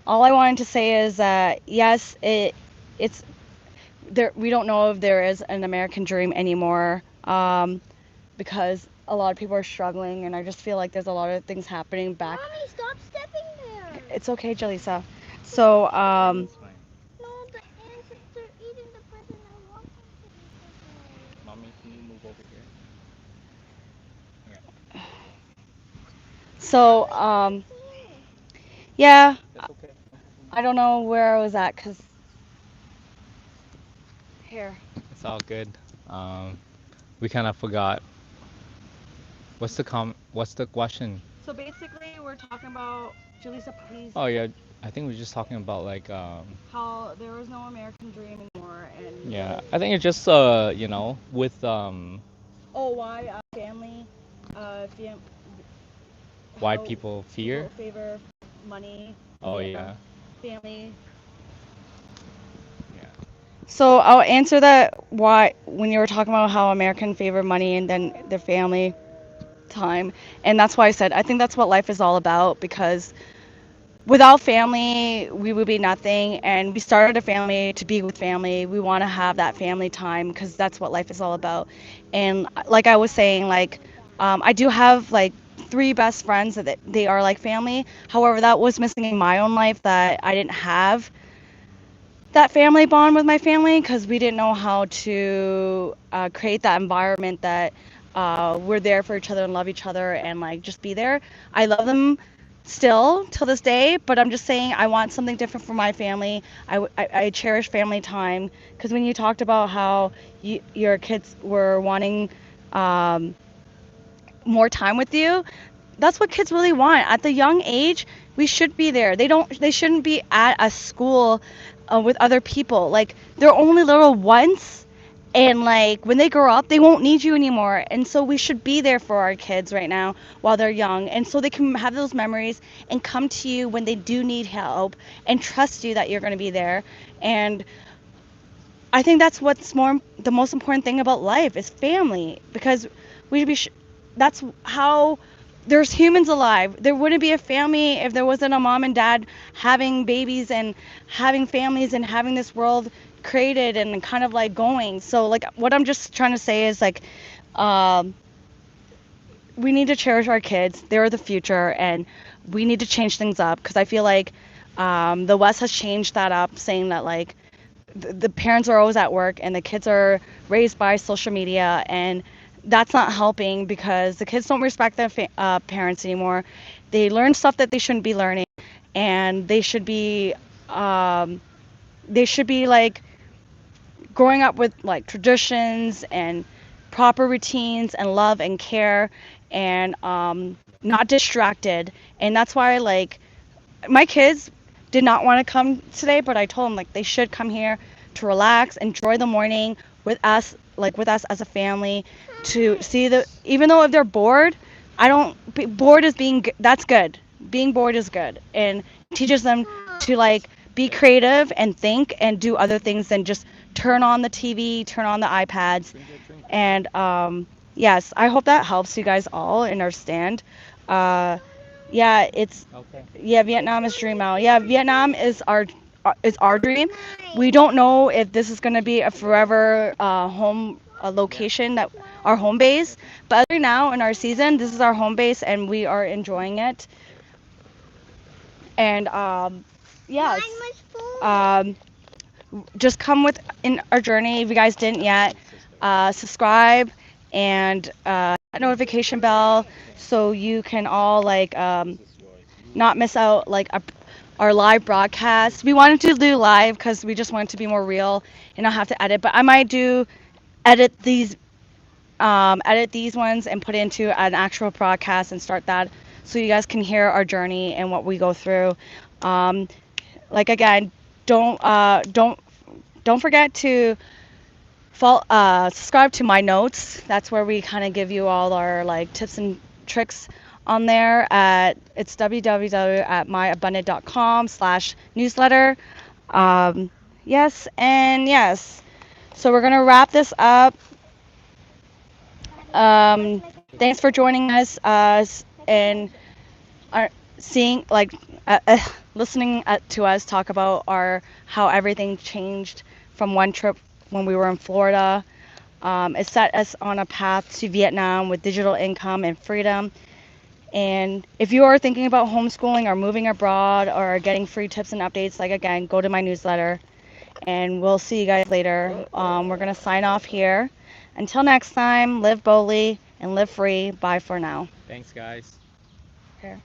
All I wanted to say is that yes, it's there. We don't know if there is an American dream anymore. Because a lot of people are struggling, and I just feel like there's a lot of things happening back. Mommy, stop stepping there. It's okay, Jaleesa. So, It's fine. No, the ants, they're eating the bread and I want them to eat the bread. Mommy, can you move over here? Yeah. so, Mommy, come here. yeah, That's okay. I don't know where I was at, cause here. It's all good. Um, we kind of forgot. What's the question? So basically, we're talking about Jaleesa, please. Oh yeah, I think we're just talking about like How there is no American dream anymore, and yeah, I think it's just with oh, why family, fam, why how people fear. people favor money Oh over yeah. family. Yeah. So I'll answer that why when you were talking about how American favor money and then their family time. And that's why I said I think that's what life is all about because without family, we would be nothing. And we started a family to be with family. We want to have that family time because that's what life is all about. And like I was saying, like I do have like three best friends that they are like family. However, that was missing in my own life that I didn't have that family bond with my family because we didn't know how to create that environment that we're there for each other and love each other and like just be there. I love them still till this day, but I'm just saying I want something different for my family. I cherish family time because when you talked about how your kids were wanting more time with you, that's what kids really want at the young age. we should be there. They shouldn't be at a school with other people. Like they're only little once, and like when they grow up, they won't need you anymore. And so we should be there for our kids right now while they're young, and so they can have those memories and come to you when they do need help and trust you that you're going to be there. And I think that's what's more the most important thing about life is family, because we be that's how there's humans alive. There wouldn't be a family if there wasn't a mom and dad having babies and having families and having this world created and kind of like going. So like what I'm just trying to say is like um we need to cherish our kids. They're the future, and we need to change things up, because I feel like the West has changed that up, saying that like the parents are always at work and the kids are raised by social media, and that's not helping because the kids don't respect their parents anymore. They learn stuff that they shouldn't be learning, and um, they should be like growing up with like traditions and proper routines and love and care, and not distracted. And that's why like my kids did not want to come today, but I told them like they should come here to relax, enjoy the morning with us, like with us as a family, to see the even though if they're bored, I don't bored is that's good. Being bored is good, and teaches them to like be creative and think and do other things than just turn on the TV, turn on the iPads. And yes, I hope that helps you guys all understand. Uh, yeah, it's Okay. yeah, Vietnam is dream out. Yeah, Vietnam is our dream. We don't know if this is gonna be a forever home location that our home base, but right now in our season, this is our home base and we are enjoying it. And yes, Mine was full. just come with in our journey if you guys didn't yet. Subscribe and that notification bell so you can all like not miss out like our live broadcast. We wanted to do live because we just wanted to be more real and not have to edit. But I might do edit these ones and put it into an actual broadcast and start that so you guys can hear our journey and what we go through. Um, like again, don't uh, don't don't forget to subscribe to my notes. That's where we kind of give you all our like tips and tricks on there. It's www.myabundant.com/newsletter. Yes, and yes. So we're gonna wrap this up. Thanks for joining us, and are seeing like listening to us talk about our how everything changed from one trip when we were in Florida. It set us on a path to Vietnam with digital income and freedom. And if you are thinking about homeschooling or moving abroad or getting free tips and updates, like again, go to my newsletter. And we'll see you guys later. We're gonna sign off here. Until next time, live boldly and live free. Bye for now. Thanks, guys. Here.